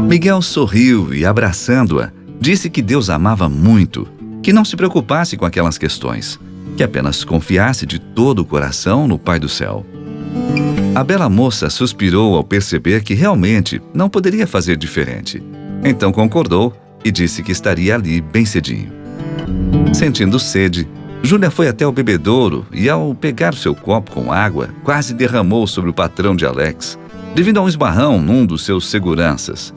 Miguel sorriu e, abraçando-a, disse que Deus amava muito que não se preocupasse com aquelas questões, que apenas confiasse de todo o coração no Pai do Céu. A bela moça suspirou ao perceber que realmente não poderia fazer diferente. Então concordou e disse que estaria ali bem cedinho. Sentindo sede, Júlia foi até o bebedouro e, ao pegar seu copo com água, quase derramou sobre o patrão de Alex, devido a um esbarrão num dos seus seguranças.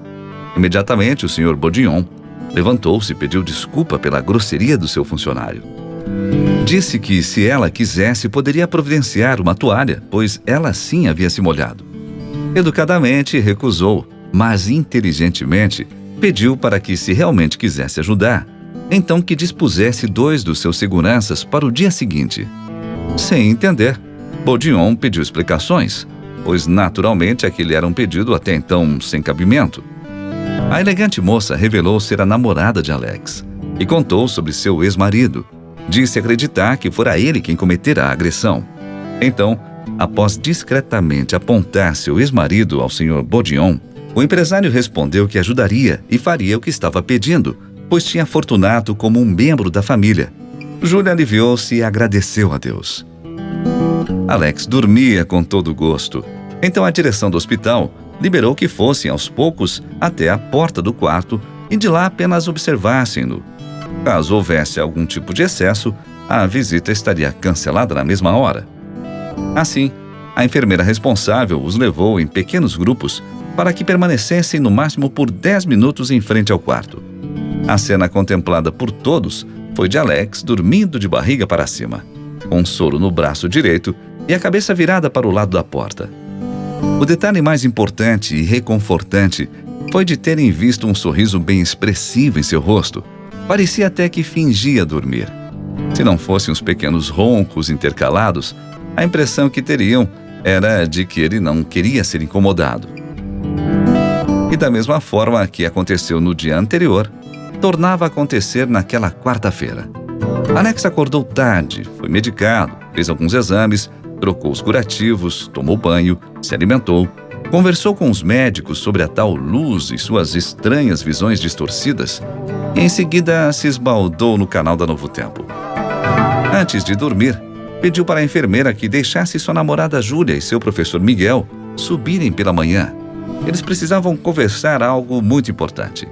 Imediatamente, o Sr. Beaudillon levantou-se e pediu desculpa pela grosseria do seu funcionário. Disse que, se ela quisesse, poderia providenciar uma toalha, pois ela sim havia se molhado. Educadamente recusou, mas inteligentemente pediu para que, se realmente quisesse ajudar, então que dispusesse 2 dos seus seguranças para o dia seguinte. Sem entender, Beaudillon pediu explicações, pois naturalmente aquele era um pedido até então sem cabimento. A elegante moça revelou ser a namorada de Alex e contou sobre seu ex-marido. Disse acreditar que fora ele quem cometera a agressão. Então, após discretamente apontar seu ex-marido ao Sr. Beaudillon, o empresário respondeu que ajudaria e faria o que estava pedindo, pois tinha Fortunato como um membro da família. Júlia aliviou-se e agradeceu a Deus. Alex dormia com todo gosto. Então a direção do hospital liberou que fossem aos poucos até a porta do quarto e de lá apenas observassem-no. Caso houvesse algum tipo de excesso, a visita estaria cancelada na mesma hora. Assim, a enfermeira responsável os levou em pequenos grupos para que permanecessem no máximo por 10 minutos em frente ao quarto. A cena contemplada por todos foi de Alex dormindo de barriga para cima, com um soro no braço direito e a cabeça virada para o lado da porta. O detalhe mais importante e reconfortante foi de terem visto um sorriso bem expressivo em seu rosto. Parecia até que fingia dormir. Se não fossem os pequenos roncos intercalados, a impressão que teriam era de que ele não queria ser incomodado. E da mesma forma que aconteceu no dia anterior, tornava a acontecer naquela quarta-feira. Alex acordou tarde, foi medicado, fez alguns exames, trocou os curativos, tomou banho, se alimentou, conversou com os médicos sobre a tal luz e suas estranhas visões distorcidas e em seguida se esbaldou no canal da Novo Tempo. Antes de dormir, pediu para a enfermeira que deixasse sua namorada Júlia e seu professor Miguel subirem pela manhã. Eles precisavam conversar algo muito importante.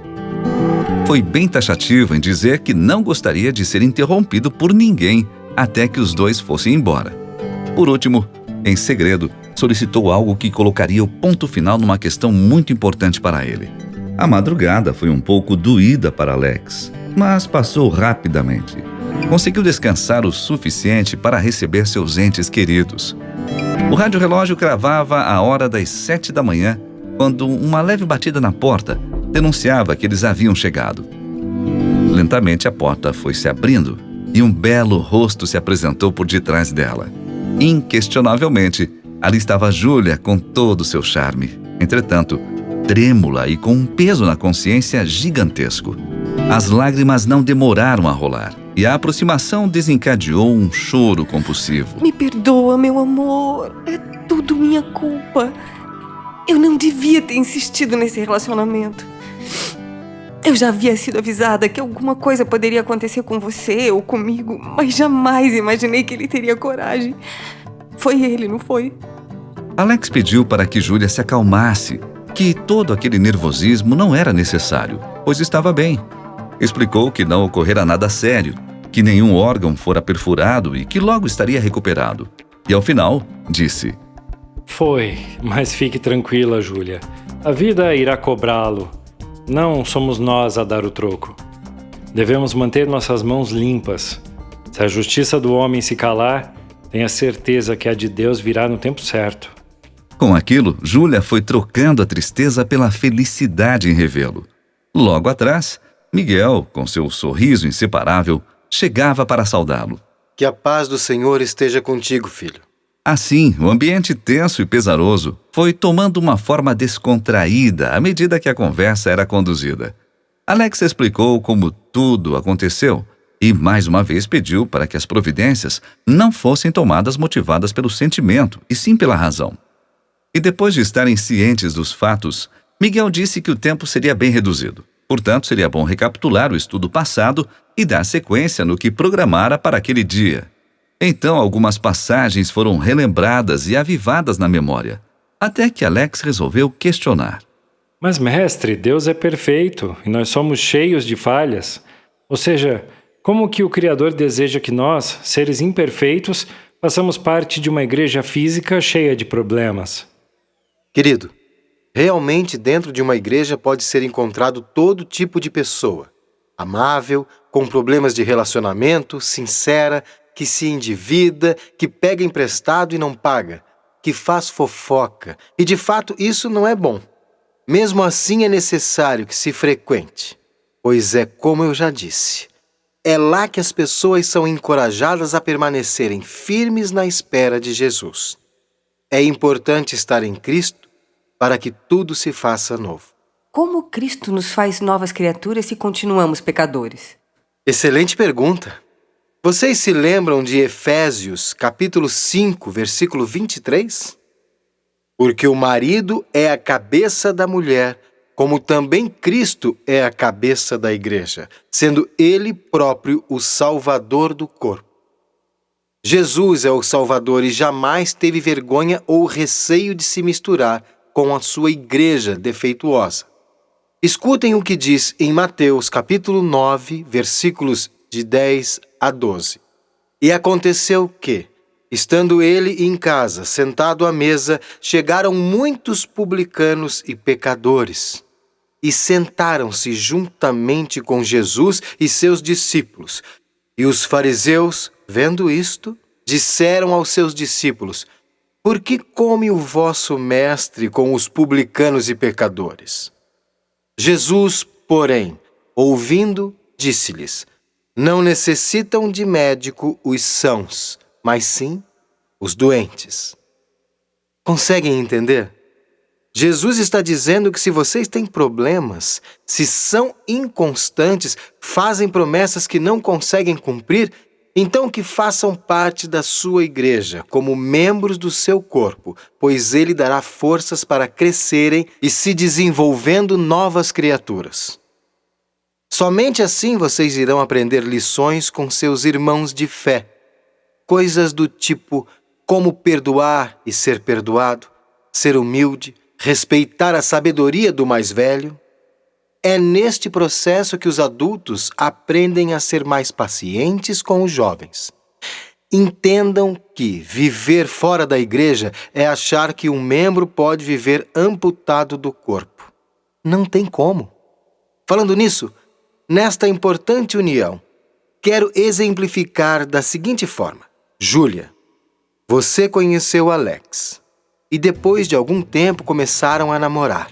Foi bem taxativo em dizer que não gostaria de ser interrompido por ninguém até que os dois fossem embora. Por último, em segredo, solicitou algo que colocaria o ponto final numa questão muito importante para ele. A madrugada foi um pouco doída para Alex, mas passou rapidamente. Conseguiu descansar o suficiente para receber seus entes queridos. O rádio-relógio cravava a hora das 7 da manhã, quando uma leve batida na porta denunciava que eles haviam chegado. Lentamente a porta foi se abrindo e um belo rosto se apresentou por detrás dela. Inquestionavelmente, ali estava Júlia com todo o seu charme. Entretanto, trêmula e com um peso na consciência gigantesco. As lágrimas não demoraram a rolar e a aproximação desencadeou um choro compulsivo. Me perdoa, meu amor. É tudo minha culpa. Eu não devia ter insistido nesse relacionamento. Eu já havia sido avisada que alguma coisa poderia acontecer com você ou comigo, mas jamais imaginei que ele teria coragem. Foi ele, não foi? Alex pediu para que Júlia se acalmasse, que todo aquele nervosismo não era necessário, pois estava bem. Explicou que não ocorrera nada sério, que nenhum órgão fora perfurado e que logo estaria recuperado. E ao final, disse: Foi, mas fique tranquila, Júlia. A vida irá cobrá-lo. Não somos nós a dar o troco. Devemos manter nossas mãos limpas. Se a justiça do homem se calar, tenha certeza que a de Deus virá no tempo certo. Com aquilo, Júlia foi trocando a tristeza pela felicidade em revê-lo. Logo atrás, Miguel, com seu sorriso inseparável, chegava para saudá-lo. Que a paz do Senhor esteja contigo, filho. Assim, o ambiente tenso e pesaroso foi tomando uma forma descontraída à medida que a conversa era conduzida. Alex explicou como tudo aconteceu e, mais uma vez, pediu para que as providências não fossem tomadas motivadas pelo sentimento, e sim pela razão. E depois de estarem cientes dos fatos, Miguel disse que o tempo seria bem reduzido. Portanto, seria bom recapitular o estudo passado e dar sequência no que programara para aquele dia. Então, algumas passagens foram relembradas e avivadas na memória, até que Alex resolveu questionar. Mas, mestre, Deus é perfeito e nós somos cheios de falhas. Ou seja, como que o Criador deseja que nós, seres imperfeitos, façamos parte de uma igreja física cheia de problemas? Querido, realmente dentro de uma igreja pode ser encontrado todo tipo de pessoa. Amável, com problemas de relacionamento, sincera, que se endivida, que pega emprestado e não paga, que faz fofoca. E de fato isso não é bom. Mesmo assim é necessário que se frequente. Pois é como eu já disse. É lá que as pessoas são encorajadas a permanecerem firmes na espera de Jesus. É importante estar em Cristo para que tudo se faça novo. Como Cristo nos faz novas criaturas se continuamos pecadores? Excelente pergunta. Vocês se lembram de Efésios, capítulo 5, versículo 23? Porque o marido é a cabeça da mulher, como também Cristo é a cabeça da igreja, sendo ele próprio o Salvador do corpo. Jesus é o Salvador e jamais teve vergonha ou receio de se misturar com a sua igreja defeituosa. Escutem o que diz em Mateus, capítulo 9, versículos de 10 a 12. E aconteceu que, estando ele em casa, sentado à mesa, chegaram muitos publicanos e pecadores, e sentaram-se juntamente com Jesus e seus discípulos. E os fariseus, vendo isto, disseram aos seus discípulos: Por que come o vosso mestre com os publicanos e pecadores? Jesus, porém, ouvindo, disse-lhes: Não necessitam de médico os sãos, mas sim os doentes. Conseguem entender? Jesus está dizendo que se vocês têm problemas, se são inconstantes, fazem promessas que não conseguem cumprir, então que façam parte da sua igreja, como membros do seu corpo, pois ele dará forças para crescerem e se desenvolvendo novas criaturas. Somente assim vocês irão aprender lições com seus irmãos de fé. Coisas do tipo como perdoar e ser perdoado, ser humilde, respeitar a sabedoria do mais velho. É neste processo que os adultos aprendem a ser mais pacientes com os jovens. Entendam que viver fora da igreja é achar que um membro pode viver amputado do corpo. Não tem como. Falando nisso, nesta importante união, quero exemplificar da seguinte forma. Júlia, você conheceu Alex e depois de algum tempo começaram a namorar.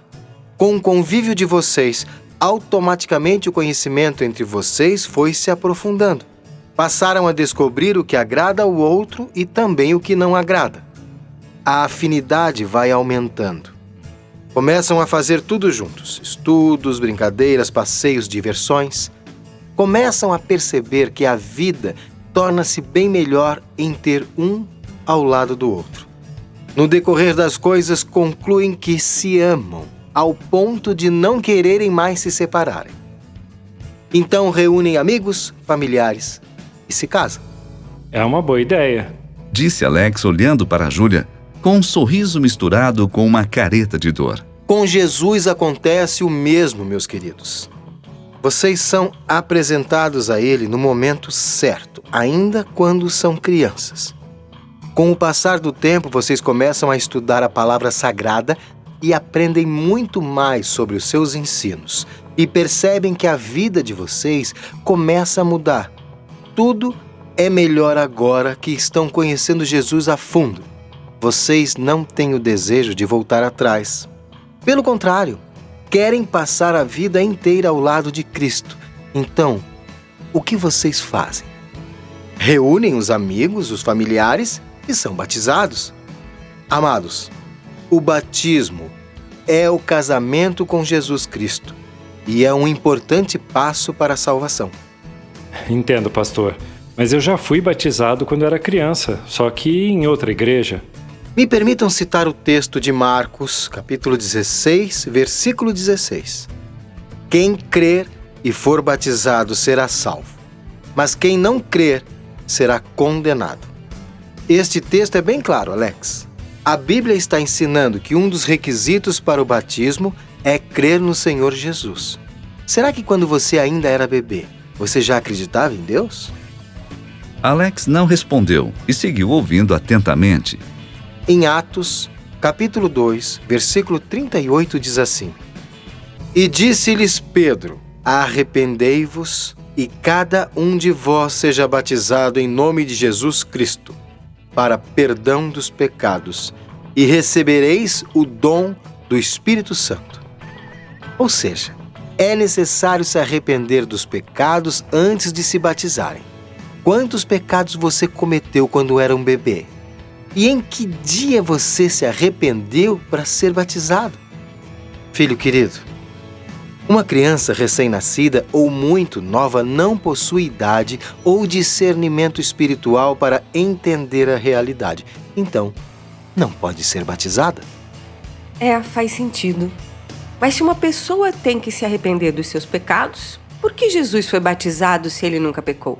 Com o convívio de vocês, automaticamente o conhecimento entre vocês foi se aprofundando. Passaram a descobrir o que agrada ao outro e também o que não agrada. A afinidade vai aumentando. Começam a fazer tudo juntos, estudos, brincadeiras, passeios, diversões. Começam a perceber que a vida torna-se bem melhor em ter um ao lado do outro. No decorrer das coisas, concluem que se amam, ao ponto de não quererem mais se separarem. Então reúnem amigos, familiares e se casam. É uma boa ideia, disse Alex olhando para Júlia, com um sorriso misturado com uma careta de dor. Com Jesus acontece o mesmo, meus queridos. Vocês são apresentados a Ele no momento certo, ainda quando são crianças. Com o passar do tempo, vocês começam a estudar a palavra sagrada e aprendem muito mais sobre os seus ensinos e percebem que a vida de vocês começa a mudar. Tudo é melhor agora que estão conhecendo Jesus a fundo. Vocês não têm o desejo de voltar atrás. Pelo contrário, querem passar a vida inteira ao lado de Cristo. Então, o que vocês fazem? Reúnem os amigos, os familiares e são batizados. Amados, o batismo é o casamento com Jesus Cristo e é um importante passo para a salvação. Entendo, pastor. Mas eu já fui batizado quando era criança, só que em outra igreja. Me permitam citar o texto de Marcos, capítulo 16, versículo 16. Quem crer e for batizado será salvo, mas quem não crer será condenado. Este texto é bem claro, Alex. A Bíblia está ensinando que um dos requisitos para o batismo é crer no Senhor Jesus. Será que quando você ainda era bebê, você já acreditava em Deus? Alex não respondeu e seguiu ouvindo atentamente. Em Atos, capítulo 2, versículo 38 diz assim: E disse-lhes Pedro: Arrependei-vos e cada um de vós seja batizado em nome de Jesus Cristo, para perdão dos pecados, e recebereis o dom do Espírito Santo. Ou seja, é necessário se arrepender dos pecados antes de se batizarem. Quantos pecados você cometeu quando era um bebê? E em que dia você se arrependeu para ser batizado? Filho querido, uma criança recém-nascida ou muito nova não possui idade ou discernimento espiritual para entender a realidade. Então, não pode ser batizada. Faz sentido. Mas se uma pessoa tem que se arrepender dos seus pecados, por que Jesus foi batizado se ele nunca pecou?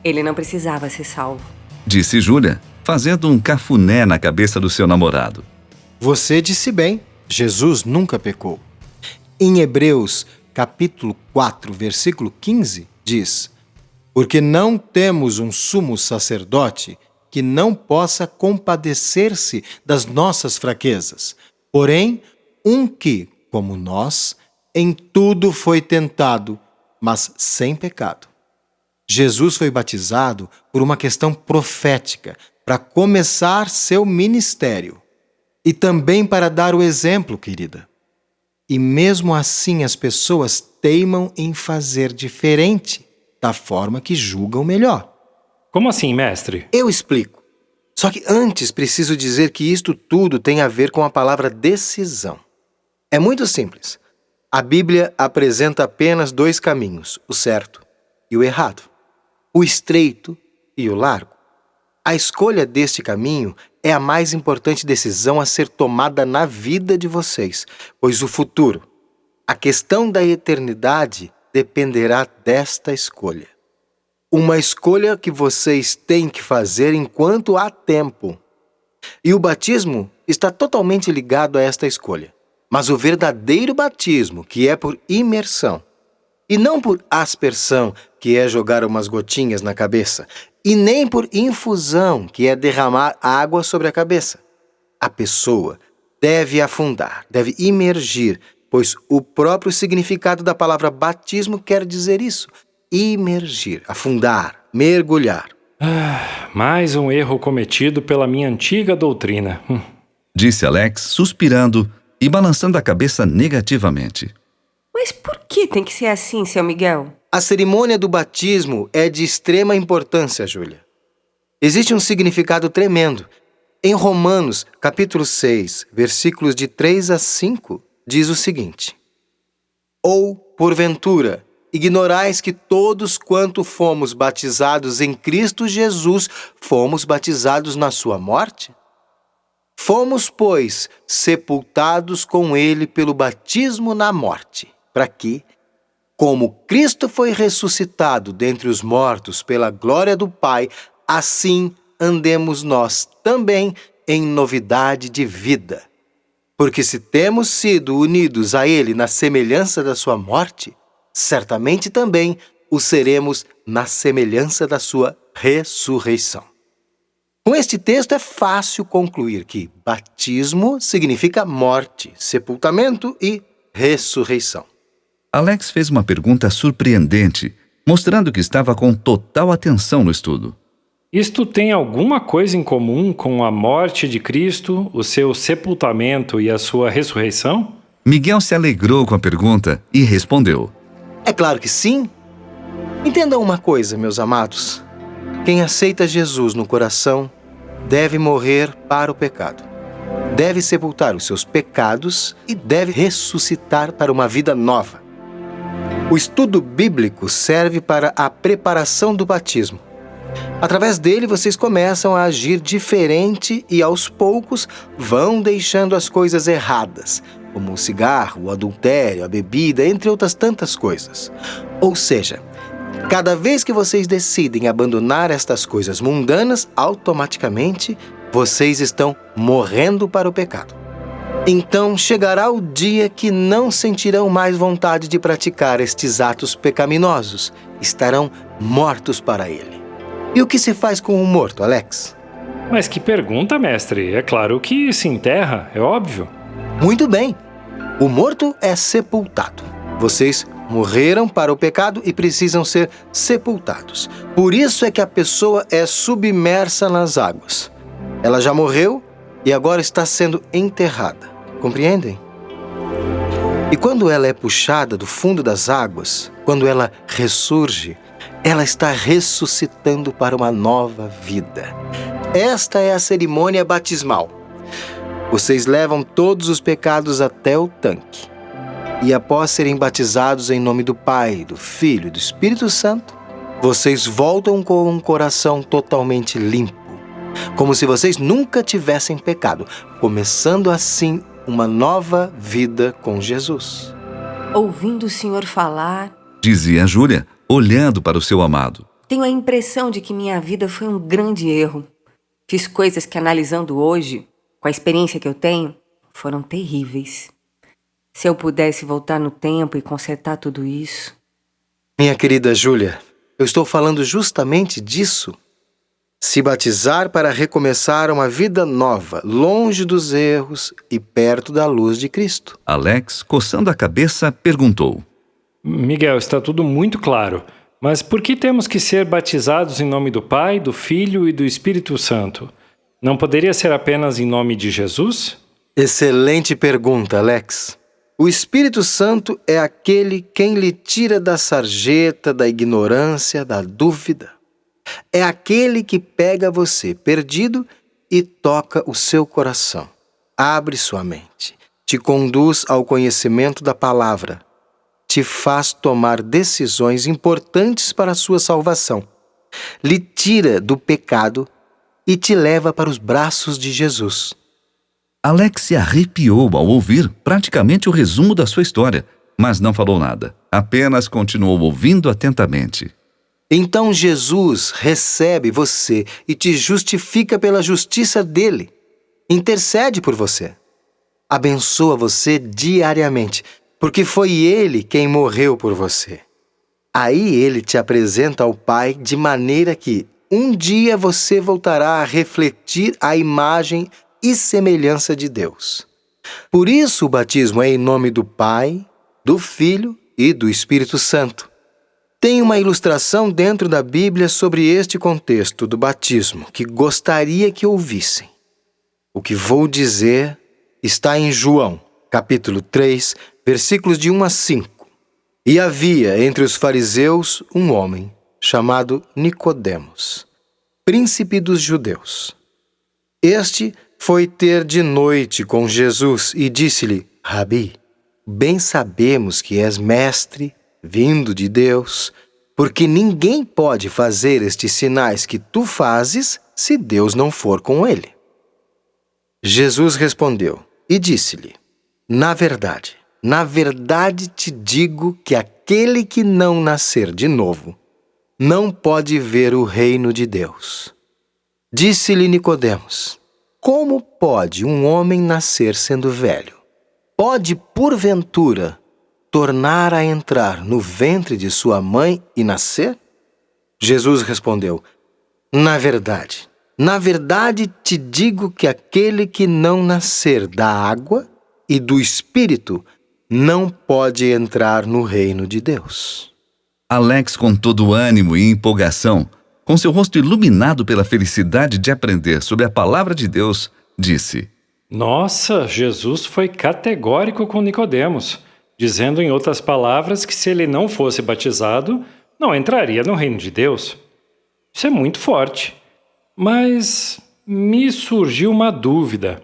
Ele não precisava ser salvo. Disse Júlia, fazendo um cafuné na cabeça do seu namorado. Você disse bem, Jesus nunca pecou. Em Hebreus, capítulo 4, versículo 15, diz: Porque não temos um sumo sacerdote que não possa compadecer-se das nossas fraquezas, porém, um que, como nós, em tudo foi tentado, mas sem pecado. Jesus foi batizado por uma questão profética, para começar seu ministério. E também para dar o exemplo, querida. E mesmo assim as pessoas teimam em fazer diferente, da forma que julgam melhor. Como assim, mestre? Eu explico. Só que antes preciso dizer que isto tudo tem a ver com a palavra decisão. É muito simples. A Bíblia apresenta apenas dois caminhos, o certo e o errado, o estreito e o largo. A escolha deste caminho é a mais importante decisão a ser tomada na vida de vocês, pois o futuro, a questão da eternidade, dependerá desta escolha. Uma escolha que vocês têm que fazer enquanto há tempo. E o batismo está totalmente ligado a esta escolha. Mas o verdadeiro batismo, que é por imersão, e não por aspersão, que é jogar umas gotinhas na cabeça, e nem por infusão, que é derramar água sobre a cabeça. A pessoa deve afundar, deve imergir, pois o próprio significado da palavra batismo quer dizer isso. Imergir, afundar, mergulhar. Mais um erro cometido pela minha antiga doutrina. Disse Alex, suspirando e balançando a cabeça negativamente. Mas por que tem que ser assim, seu Miguel? A cerimônia do batismo é de extrema importância, Júlia. Existe um significado tremendo. Em Romanos, capítulo 6, versículos de 3 a 5, diz o seguinte: Ou, porventura, ignorais que todos quanto fomos batizados em Cristo Jesus, fomos batizados na sua morte? Fomos, pois, sepultados com ele pelo batismo na morte, para que, como Cristo foi ressuscitado dentre os mortos pela glória do Pai, assim andemos nós também em novidade de vida. Porque se temos sido unidos a ele na semelhança da sua morte, certamente também o seremos na semelhança da sua ressurreição. Com este texto é fácil concluir que batismo significa morte, sepultamento e ressurreição. Alex fez uma pergunta surpreendente, mostrando que estava com total atenção no estudo. Isto tem alguma coisa em comum com a morte de Cristo, o seu sepultamento e a sua ressurreição? Miguel se alegrou com a pergunta e respondeu. É claro que sim. Entendam uma coisa, meus amados. Quem aceita Jesus no coração deve morrer para o pecado. Deve sepultar os seus pecados e deve ressuscitar para uma vida nova. O estudo bíblico serve para a preparação do batismo. Através dele, vocês começam a agir diferente e, aos poucos, vão deixando as coisas erradas, como o cigarro, o adultério, a bebida, entre outras tantas coisas. Ou seja, cada vez que vocês decidem abandonar estas coisas mundanas, automaticamente vocês estão morrendo para o pecado. Então chegará o dia que não sentirão mais vontade de praticar estes atos pecaminosos. Estarão mortos para ele. E o que se faz com o morto, Alex? Mas que pergunta, mestre. É claro que se enterra, é óbvio. Muito bem. O morto é sepultado. Vocês morreram para o pecado e precisam ser sepultados. Por isso é que a pessoa é submersa nas águas. Ela já morreu e agora está sendo enterrada. Compreendem? E quando ela é puxada do fundo das águas, quando ela ressurge, ela está ressuscitando para uma nova vida. Esta é a cerimônia batismal. Vocês levam todos os pecados até o tanque. E após serem batizados em nome do Pai, do Filho e do Espírito Santo, vocês voltam com um coração totalmente limpo, como se vocês nunca tivessem pecado, começando assim uma nova vida com Jesus. Ouvindo o senhor falar, dizia Júlia, olhando para o seu amado. tenho a impressão de que minha vida foi um grande erro. Fiz coisas que, analisando hoje, com a experiência que eu tenho, foram terríveis. Se eu pudesse voltar no tempo e consertar tudo isso... Minha querida Júlia, eu estou falando justamente disso. Se batizar para recomeçar uma vida nova, longe dos erros e perto da luz de Cristo. Alex, coçando a cabeça, perguntou. Miguel, está tudo muito claro. Mas por que temos que ser batizados em nome do Pai, do Filho e do Espírito Santo? Não poderia ser apenas em nome de Jesus? Excelente pergunta, Alex. O Espírito Santo é aquele quem lhe tira da sarjeta, da ignorância, da dúvida. É aquele que pega você perdido e toca o seu coração. Abre sua mente, te conduz ao conhecimento da palavra, te faz tomar decisões importantes para a sua salvação, lhe tira do pecado e te leva para os braços de Jesus. Alex se arrepiou ao ouvir praticamente o resumo da sua história, mas não falou nada, apenas continuou ouvindo atentamente. Então Jesus recebe você e te justifica pela justiça dele. Intercede por você. Abençoa você diariamente, porque foi ele quem morreu por você. Aí ele te apresenta ao Pai de maneira que um dia você voltará a refletir a imagem e semelhança de Deus. Por isso o batismo é em nome do Pai, do Filho e do Espírito Santo. Tem uma ilustração dentro da Bíblia sobre este contexto do batismo que gostaria que ouvissem. O que vou dizer está em João, capítulo 3, versículos de 1 a 5. E havia entre os fariseus um homem chamado Nicodemos, príncipe dos judeus. Este foi ter de noite com Jesus e disse-lhe: Rabi, bem sabemos que és mestre, vindo de Deus, porque ninguém pode fazer estes sinais que tu fazes se Deus não for com ele. Jesus respondeu e disse-lhe: na verdade te digo que aquele que não nascer de novo não pode ver o reino de Deus. Disse-lhe Nicodemos: como pode um homem nascer sendo velho? Pode, porventura, tornar a entrar no ventre de sua mãe e nascer? Jesus respondeu: na verdade te digo que aquele que não nascer da água e do Espírito não pode entrar no reino de Deus. Alex, com todo ânimo e empolgação, com seu rosto iluminado pela felicidade de aprender sobre a palavra de Deus, disse: Nossa, Jesus foi categórico com Nicodemos, dizendo em outras palavras que se ele não fosse batizado, não entraria no reino de Deus. Isso é muito forte. Mas me surgiu uma dúvida.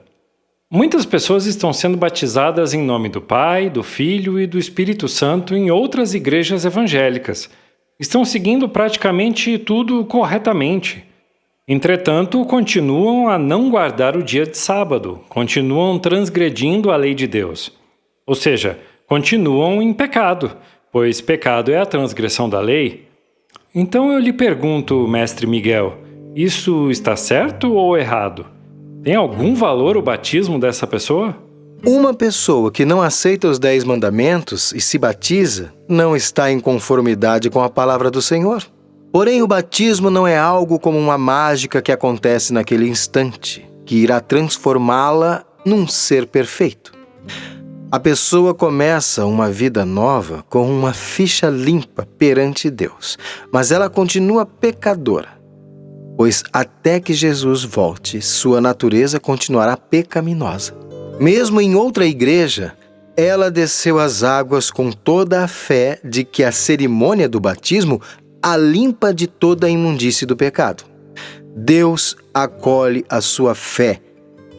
Muitas pessoas estão sendo batizadas em nome do Pai, do Filho e do Espírito Santo em outras igrejas evangélicas. Estão seguindo praticamente tudo corretamente. Entretanto, continuam a não guardar o dia de sábado, continuam transgredindo a lei de Deus. Ou seja, continuam em pecado, pois pecado é a transgressão da lei. Então eu lhe pergunto, mestre Miguel, isso está certo ou errado? Tem algum valor o batismo dessa pessoa? Uma pessoa que não aceita os 10 mandamentos e se batiza não está em conformidade com a palavra do Senhor. Porém, o batismo não é algo como uma mágica que acontece naquele instante, que irá transformá-la num ser perfeito. A pessoa começa uma vida nova com uma ficha limpa perante Deus, mas ela continua pecadora, pois até que Jesus volte, sua natureza continuará pecaminosa. Mesmo em outra igreja, ela desceu às águas com toda a fé de que a cerimônia do batismo a limpa de toda a imundície do pecado. Deus acolhe a sua fé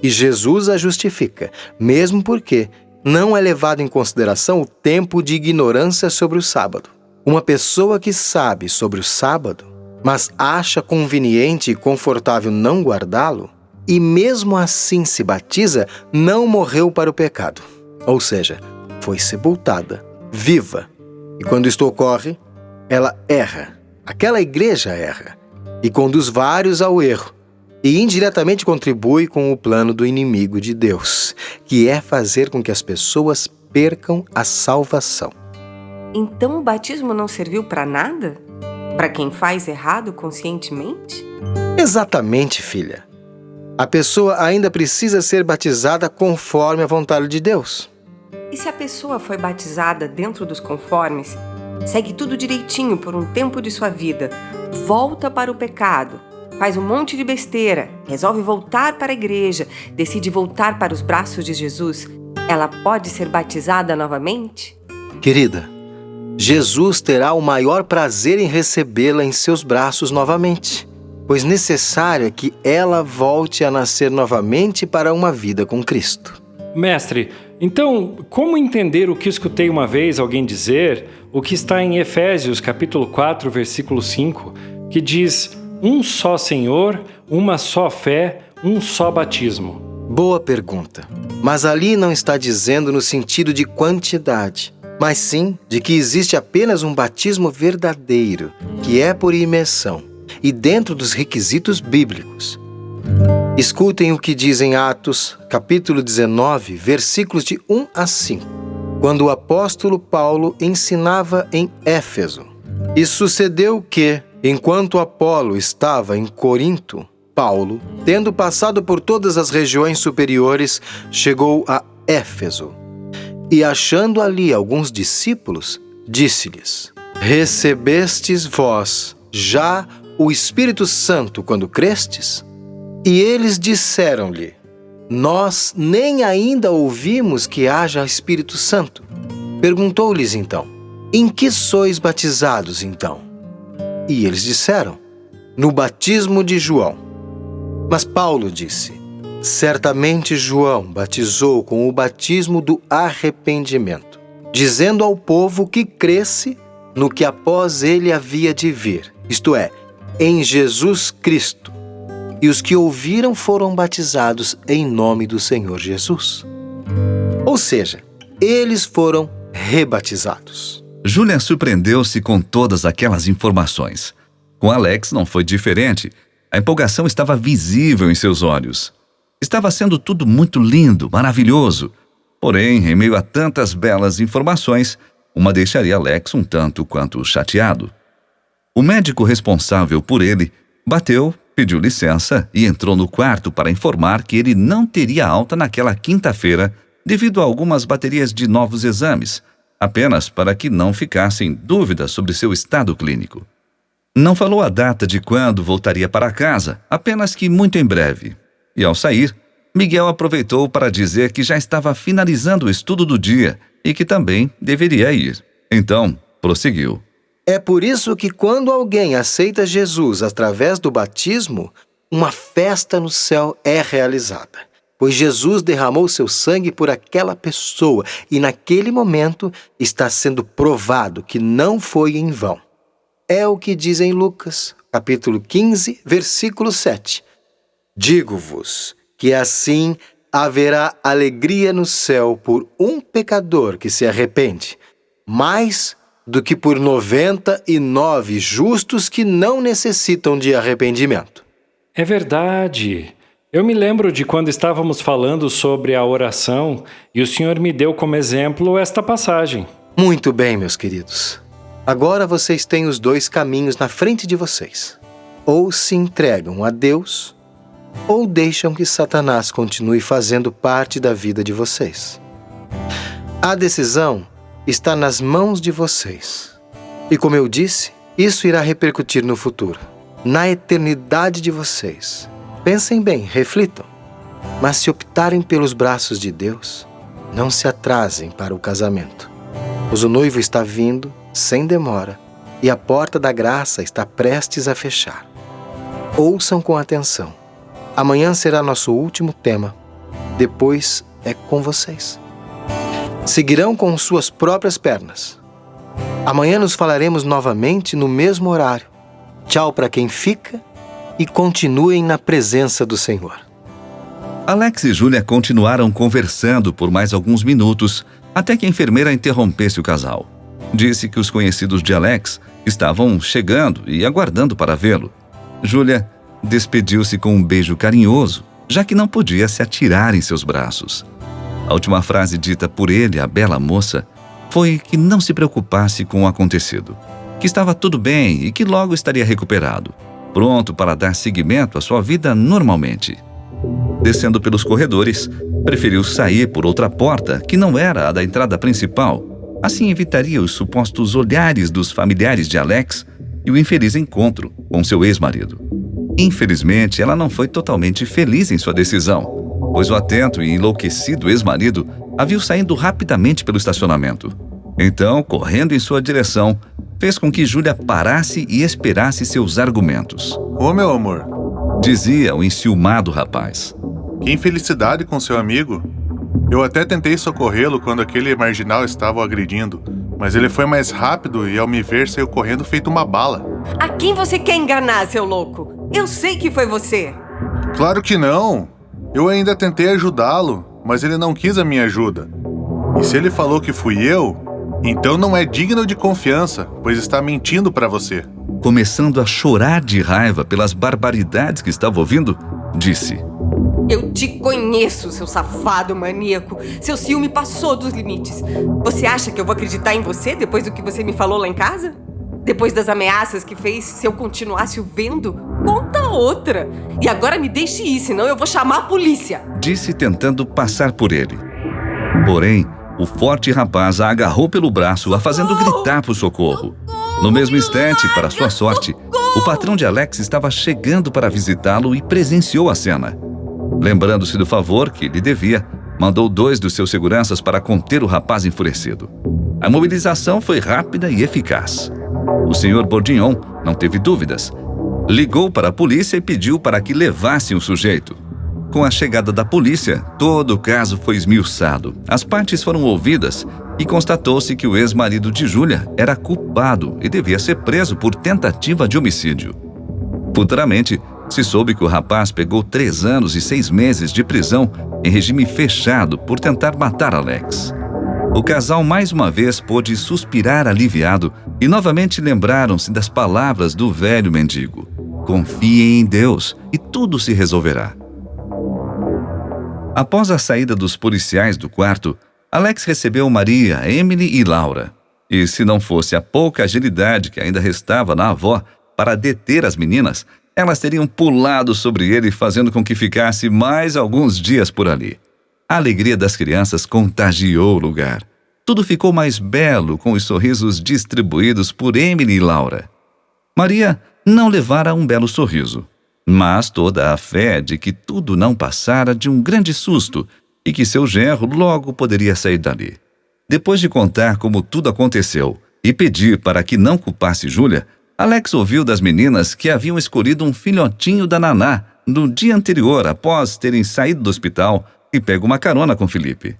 e Jesus a justifica, mesmo porque não é levado em consideração o tempo de ignorância sobre o sábado. Uma pessoa que sabe sobre o sábado, mas acha conveniente e confortável não guardá-lo, e mesmo assim se batiza, não morreu para o pecado. Ou seja, foi sepultada, viva. E quando isto ocorre, ela erra. Aquela igreja erra e conduz vários ao erro e indiretamente contribui com o plano do inimigo de Deus, que é fazer com que as pessoas percam a salvação. Então o batismo não serviu para nada? Para quem faz errado conscientemente? Exatamente, filha. A pessoa ainda precisa ser batizada conforme a vontade de Deus. E se a pessoa foi batizada dentro dos conformes, segue tudo direitinho por um tempo de sua vida, volta para o pecado, faz um monte de besteira, resolve voltar para a igreja, decide voltar para os braços de Jesus, ela pode ser batizada novamente? Querida, Jesus terá o maior prazer em recebê-la em seus braços novamente, pois necessário é que ela volte a nascer novamente para uma vida com Cristo. Mestre, então, como entender o que escutei uma vez alguém dizer, o que está em Efésios capítulo 4, versículo 5, que diz: um só Senhor, uma só fé, um só batismo? Boa pergunta. Mas ali não está dizendo no sentido de quantidade, mas sim de que existe apenas um batismo verdadeiro, que é por imersão, e dentro dos requisitos bíblicos. Escutem o que diz em Atos, capítulo 19, versículos de 1 a 5, quando o apóstolo Paulo ensinava em Éfeso. E sucedeu que, enquanto Apolo estava em Corinto, Paulo, tendo passado por todas as regiões superiores, chegou a Éfeso. E achando ali alguns discípulos, disse-lhes: recebestes vós já o Espírito Santo quando crestes? E eles disseram-lhe: nós nem ainda ouvimos que haja Espírito Santo. Perguntou-lhes então: em que sois batizados então? E eles disseram: no batismo de João. Mas Paulo disse: certamente João batizou com o batismo do arrependimento, dizendo ao povo que cresce no que após ele havia de vir, isto é, em Jesus Cristo. E os que ouviram foram batizados em nome do Senhor Jesus. Ou seja, eles foram rebatizados. Júlia surpreendeu-se com todas aquelas informações. Com Alex não foi diferente. A empolgação estava visível em seus olhos. Estava sendo tudo muito lindo, maravilhoso. Porém, em meio a tantas belas informações, uma deixaria Alex um tanto quanto chateado. O médico responsável por ele bateu, pediu licença e entrou no quarto para informar que ele não teria alta naquela quinta-feira devido a algumas baterias de novos exames, apenas para que não ficassem dúvidas sobre seu estado clínico. Não falou a data de quando voltaria para casa, apenas que muito em breve. E ao sair, Miguel aproveitou para dizer que já estava finalizando o estudo do dia e que também deveria ir. Então, prosseguiu. É por isso que quando alguém aceita Jesus através do batismo, uma festa no céu é realizada, pois Jesus derramou seu sangue por aquela pessoa e naquele momento está sendo provado que não foi em vão. É o que diz em Lucas, capítulo 15, versículo 7. Digo-vos que assim haverá alegria no céu por um pecador que se arrepende, mais do que por 99 justos que não necessitam de arrependimento. É verdade. Eu me lembro de quando estávamos falando sobre a oração e o Senhor me deu como exemplo esta passagem. Muito bem, meus queridos. Agora vocês têm os 2 caminhos na frente de vocês. Ou se entregam a Deus, ou deixam que Satanás continue fazendo parte da vida de vocês. A decisão está nas mãos de vocês. E como eu disse, isso irá repercutir no futuro, na eternidade de vocês. Pensem bem, reflitam. Mas se optarem pelos braços de Deus, não se atrasem para o casamento, pois o noivo está vindo sem demora e a porta da graça está prestes a fechar. Ouçam com atenção. Amanhã será nosso último tema. Depois é com vocês. Seguirão com suas próprias pernas. Amanhã nos falaremos novamente no mesmo horário. Tchau para quem fica e continuem na presença do Senhor. Alex e Júlia continuaram conversando por mais alguns minutos até que a enfermeira interrompesse o casal. Disse que os conhecidos de Alex estavam chegando e aguardando para vê-lo. Júlia despediu-se com um beijo carinhoso, já que não podia se atirar em seus braços. A última frase dita por ele à bela moça foi que não se preocupasse com o acontecido, que estava tudo bem e que logo estaria recuperado, pronto para dar seguimento à sua vida normalmente. Descendo pelos corredores, preferiu sair por outra porta que não era a da entrada principal. Assim evitaria os supostos olhares dos familiares de Alex e o infeliz encontro com seu ex-marido. Infelizmente, ela não foi totalmente feliz em sua decisão, pois o atento e enlouquecido ex-marido a viu saindo rapidamente pelo estacionamento. Então, correndo em sua direção, fez com que Júlia parasse e esperasse seus argumentos. Ô, meu amor, dizia o enciumado rapaz. Que infelicidade com seu amigo. Eu até tentei socorrê-lo quando aquele marginal estava o agredindo, mas ele foi mais rápido e ao me ver saiu correndo feito uma bala. A quem você quer enganar, seu louco? Eu sei que foi você. Claro que não. Eu ainda tentei ajudá-lo, mas ele não quis a minha ajuda. E se ele falou que fui eu, então não é digno de confiança, pois está mentindo para você. Começando a chorar de raiva pelas barbaridades que estava ouvindo, disse: Eu te conheço, seu safado maníaco. Seu ciúme passou dos limites. Você acha que eu vou acreditar em você depois do que você me falou lá em casa? Depois das ameaças que fez se eu continuasse o vendo? Conta outra. E agora me deixe ir, senão eu vou chamar a polícia. Disse tentando passar por ele. Porém, o forte rapaz a agarrou pelo braço, a fazendo gritar por socorro. No mesmo instante, para sua sorte, o patrão de Alex estava chegando para visitá-lo e presenciou a cena. Lembrando-se do favor que lhe devia, mandou 2 dos seus seguranças para conter o rapaz enfurecido. A mobilização foi rápida e eficaz. O senhor Bourdignon não teve dúvidas. Ligou para a polícia e pediu para que levassem o sujeito. Com a chegada da polícia, todo o caso foi esmiuçado. As partes foram ouvidas e constatou-se que o ex-marido de Júlia era culpado e devia ser preso por tentativa de homicídio. Futuramente, se soube que o rapaz pegou 3 anos e 6 meses de prisão em regime fechado por tentar matar Alex. O casal mais uma vez pôde suspirar aliviado e novamente lembraram-se das palavras do velho mendigo: confiem em Deus e tudo se resolverá. Após a saída dos policiais do quarto, Alex recebeu Maria, Emily e Laura. E se não fosse a pouca agilidade que ainda restava na avó para deter as meninas, elas teriam pulado sobre ele, fazendo com que ficasse mais alguns dias por ali. A alegria das crianças contagiou o lugar. Tudo ficou mais belo com os sorrisos distribuídos por Emily e Laura. Maria não levara um belo sorriso, mas toda a fé de que tudo não passara de um grande susto e que seu genro logo poderia sair dali. Depois de contar como tudo aconteceu e pedir para que não culpasse Júlia, Alex ouviu das meninas que haviam escolhido um filhotinho da Naná no dia anterior, após terem saído do hospital e pego uma carona com Felipe.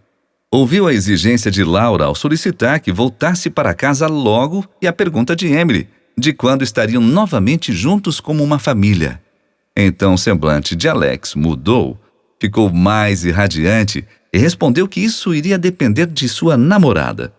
Ouviu a exigência de Laura ao solicitar que voltasse para casa logo e a pergunta de Emily de quando estariam novamente juntos como uma família. Então o semblante de Alex mudou ficou mais irradiante e respondeu que isso iria depender de sua namorada.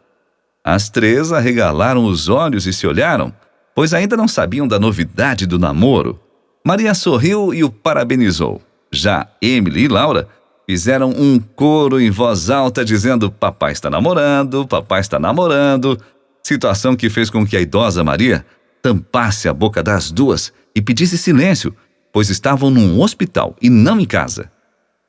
As três arregalaram os olhos e se olharam, pois ainda não sabiam da novidade do namoro. Maria sorriu e o parabenizou. Já Emily e Laura fizeram um coro em voz alta dizendo: papai está namorando, papai está namorando. Situação que fez com que a idosa Maria tampasse a boca das duas e pedisse silêncio, pois estavam num hospital e não em casa.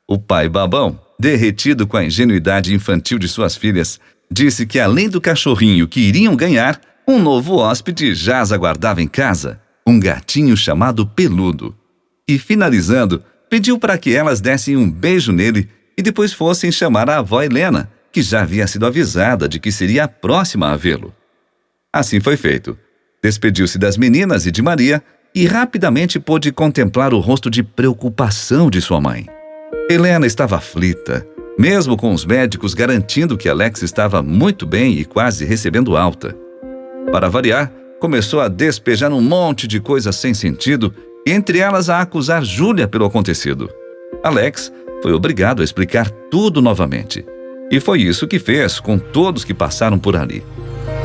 O pai babão, derretido com a ingenuidade infantil de suas filhas, disse que além do cachorrinho que iriam ganhar, um novo hóspede já as aguardava em casa, um gatinho chamado Peludo. E finalizando, pediu para que elas dessem um beijo nele e depois fossem chamar a avó Helena, que já havia sido avisada de que seria a próxima a vê-lo. Assim foi feito. Despediu-se das meninas e de Maria e rapidamente pôde contemplar o rosto de preocupação de sua mãe. Helena estava aflita, mesmo com os médicos garantindo que Alex estava muito bem e quase recebendo alta. Para variar, começou a despejar um monte de coisas sem sentido, e entre elas a acusar Júlia pelo acontecido. Alex foi obrigado a explicar tudo novamente. E foi isso que fez com todos que passaram por ali.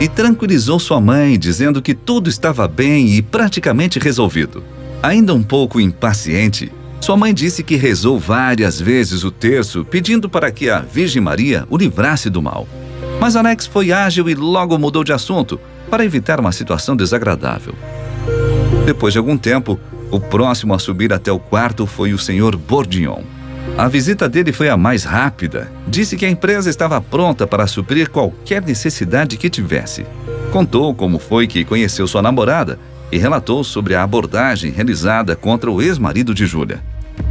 E tranquilizou sua mãe, dizendo que tudo estava bem e praticamente resolvido. Ainda um pouco impaciente, sua mãe disse que rezou várias vezes o terço, pedindo para que a Virgem Maria o livrasse do mal. Mas Alex foi ágil e logo mudou de assunto, para evitar uma situação desagradável. Depois de algum tempo, o próximo a subir até o quarto foi o Sr. Bourdillon. A visita dele foi a mais rápida. Disse que a empresa estava pronta para suprir qualquer necessidade que tivesse. Contou como foi que conheceu sua namorada e relatou sobre a abordagem realizada contra o ex-marido de Júlia.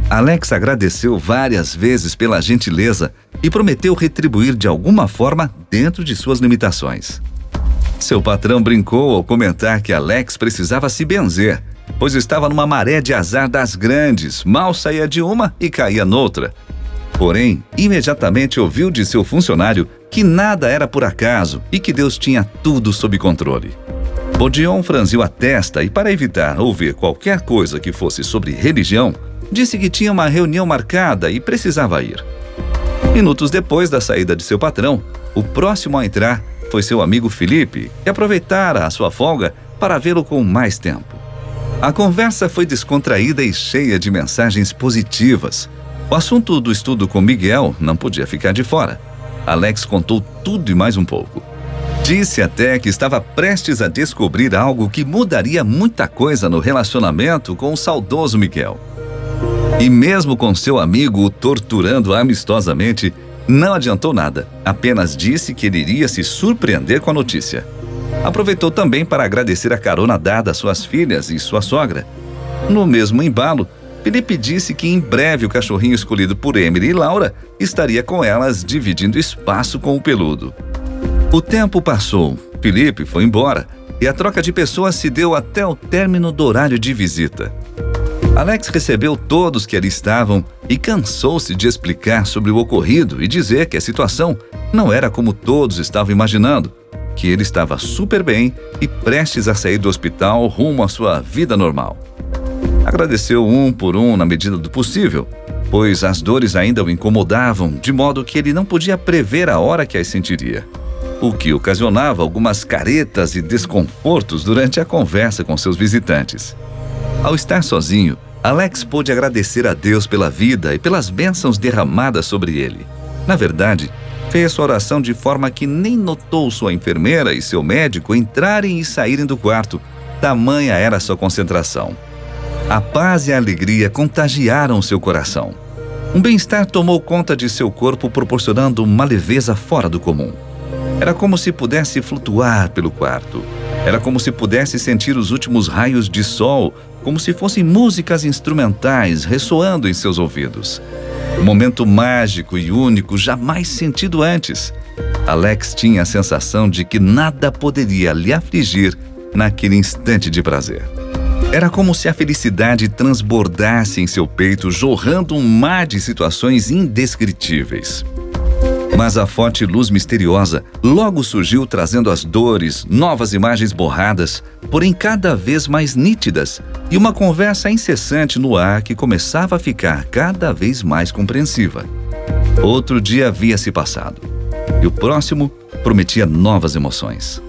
Alex agradeceu várias vezes pela gentileza e prometeu retribuir de alguma forma dentro de suas limitações. Seu patrão brincou ao comentar que Alex precisava se benzer, pois estava numa maré de azar das grandes, mal saía de uma e caía noutra. Porém, imediatamente ouviu de seu funcionário que nada era por acaso e que Deus tinha tudo sob controle. Bourdillon franziu a testa e, para evitar ouvir qualquer coisa que fosse sobre religião, disse que tinha uma reunião marcada e precisava ir. Minutos depois da saída de seu patrão, o próximo a entrar foi seu amigo Felipe, que aproveitara a sua folga para vê-lo com mais tempo. A conversa foi descontraída e cheia de mensagens positivas. O assunto do estudo com Miguel não podia ficar de fora. Alex contou tudo e mais um pouco. Disse até que estava prestes a descobrir algo que mudaria muita coisa no relacionamento com o saudoso Miguel. E mesmo com seu amigo o torturando amistosamente, não adiantou nada, apenas disse que ele iria se surpreender com a notícia. Aproveitou também para agradecer a carona dada às suas filhas e sua sogra. No mesmo embalo, Felipe disse que em breve o cachorrinho escolhido por Emily e Laura estaria com elas, dividindo espaço com o Peludo. O tempo passou, Felipe foi embora e a troca de pessoas se deu até o término do horário de visita. Alex recebeu todos que ali estavam e cansou-se de explicar sobre o ocorrido e dizer que a situação não era como todos estavam imaginando, que ele estava super bem e prestes a sair do hospital rumo à sua vida normal. Agradeceu um por um na medida do possível, pois as dores ainda o incomodavam, de modo que ele não podia prever a hora que as sentiria, o que ocasionava algumas caretas e desconfortos durante a conversa com seus visitantes. Ao estar sozinho, Alex pôde agradecer a Deus pela vida e pelas bênçãos derramadas sobre ele. Na verdade, fez sua oração de forma que nem notou sua enfermeira e seu médico entrarem e saírem do quarto. Tamanha era sua concentração. A paz e a alegria contagiaram seu coração. Um bem-estar tomou conta de seu corpo, proporcionando uma leveza fora do comum. Era como se pudesse flutuar pelo quarto. Era como se pudesse sentir os últimos raios de sol, como se fossem músicas instrumentais ressoando em seus ouvidos. Um momento mágico e único jamais sentido antes. Alex tinha a sensação de que nada poderia lhe afligir naquele instante de prazer. Era como se a felicidade transbordasse em seu peito, jorrando um mar de situações indescritíveis. Mas a forte luz misteriosa logo surgiu trazendo as dores, novas imagens borradas, porém cada vez mais nítidas, e uma conversa incessante no ar que começava a ficar cada vez mais compreensiva. Outro dia havia se passado, e o próximo prometia novas emoções.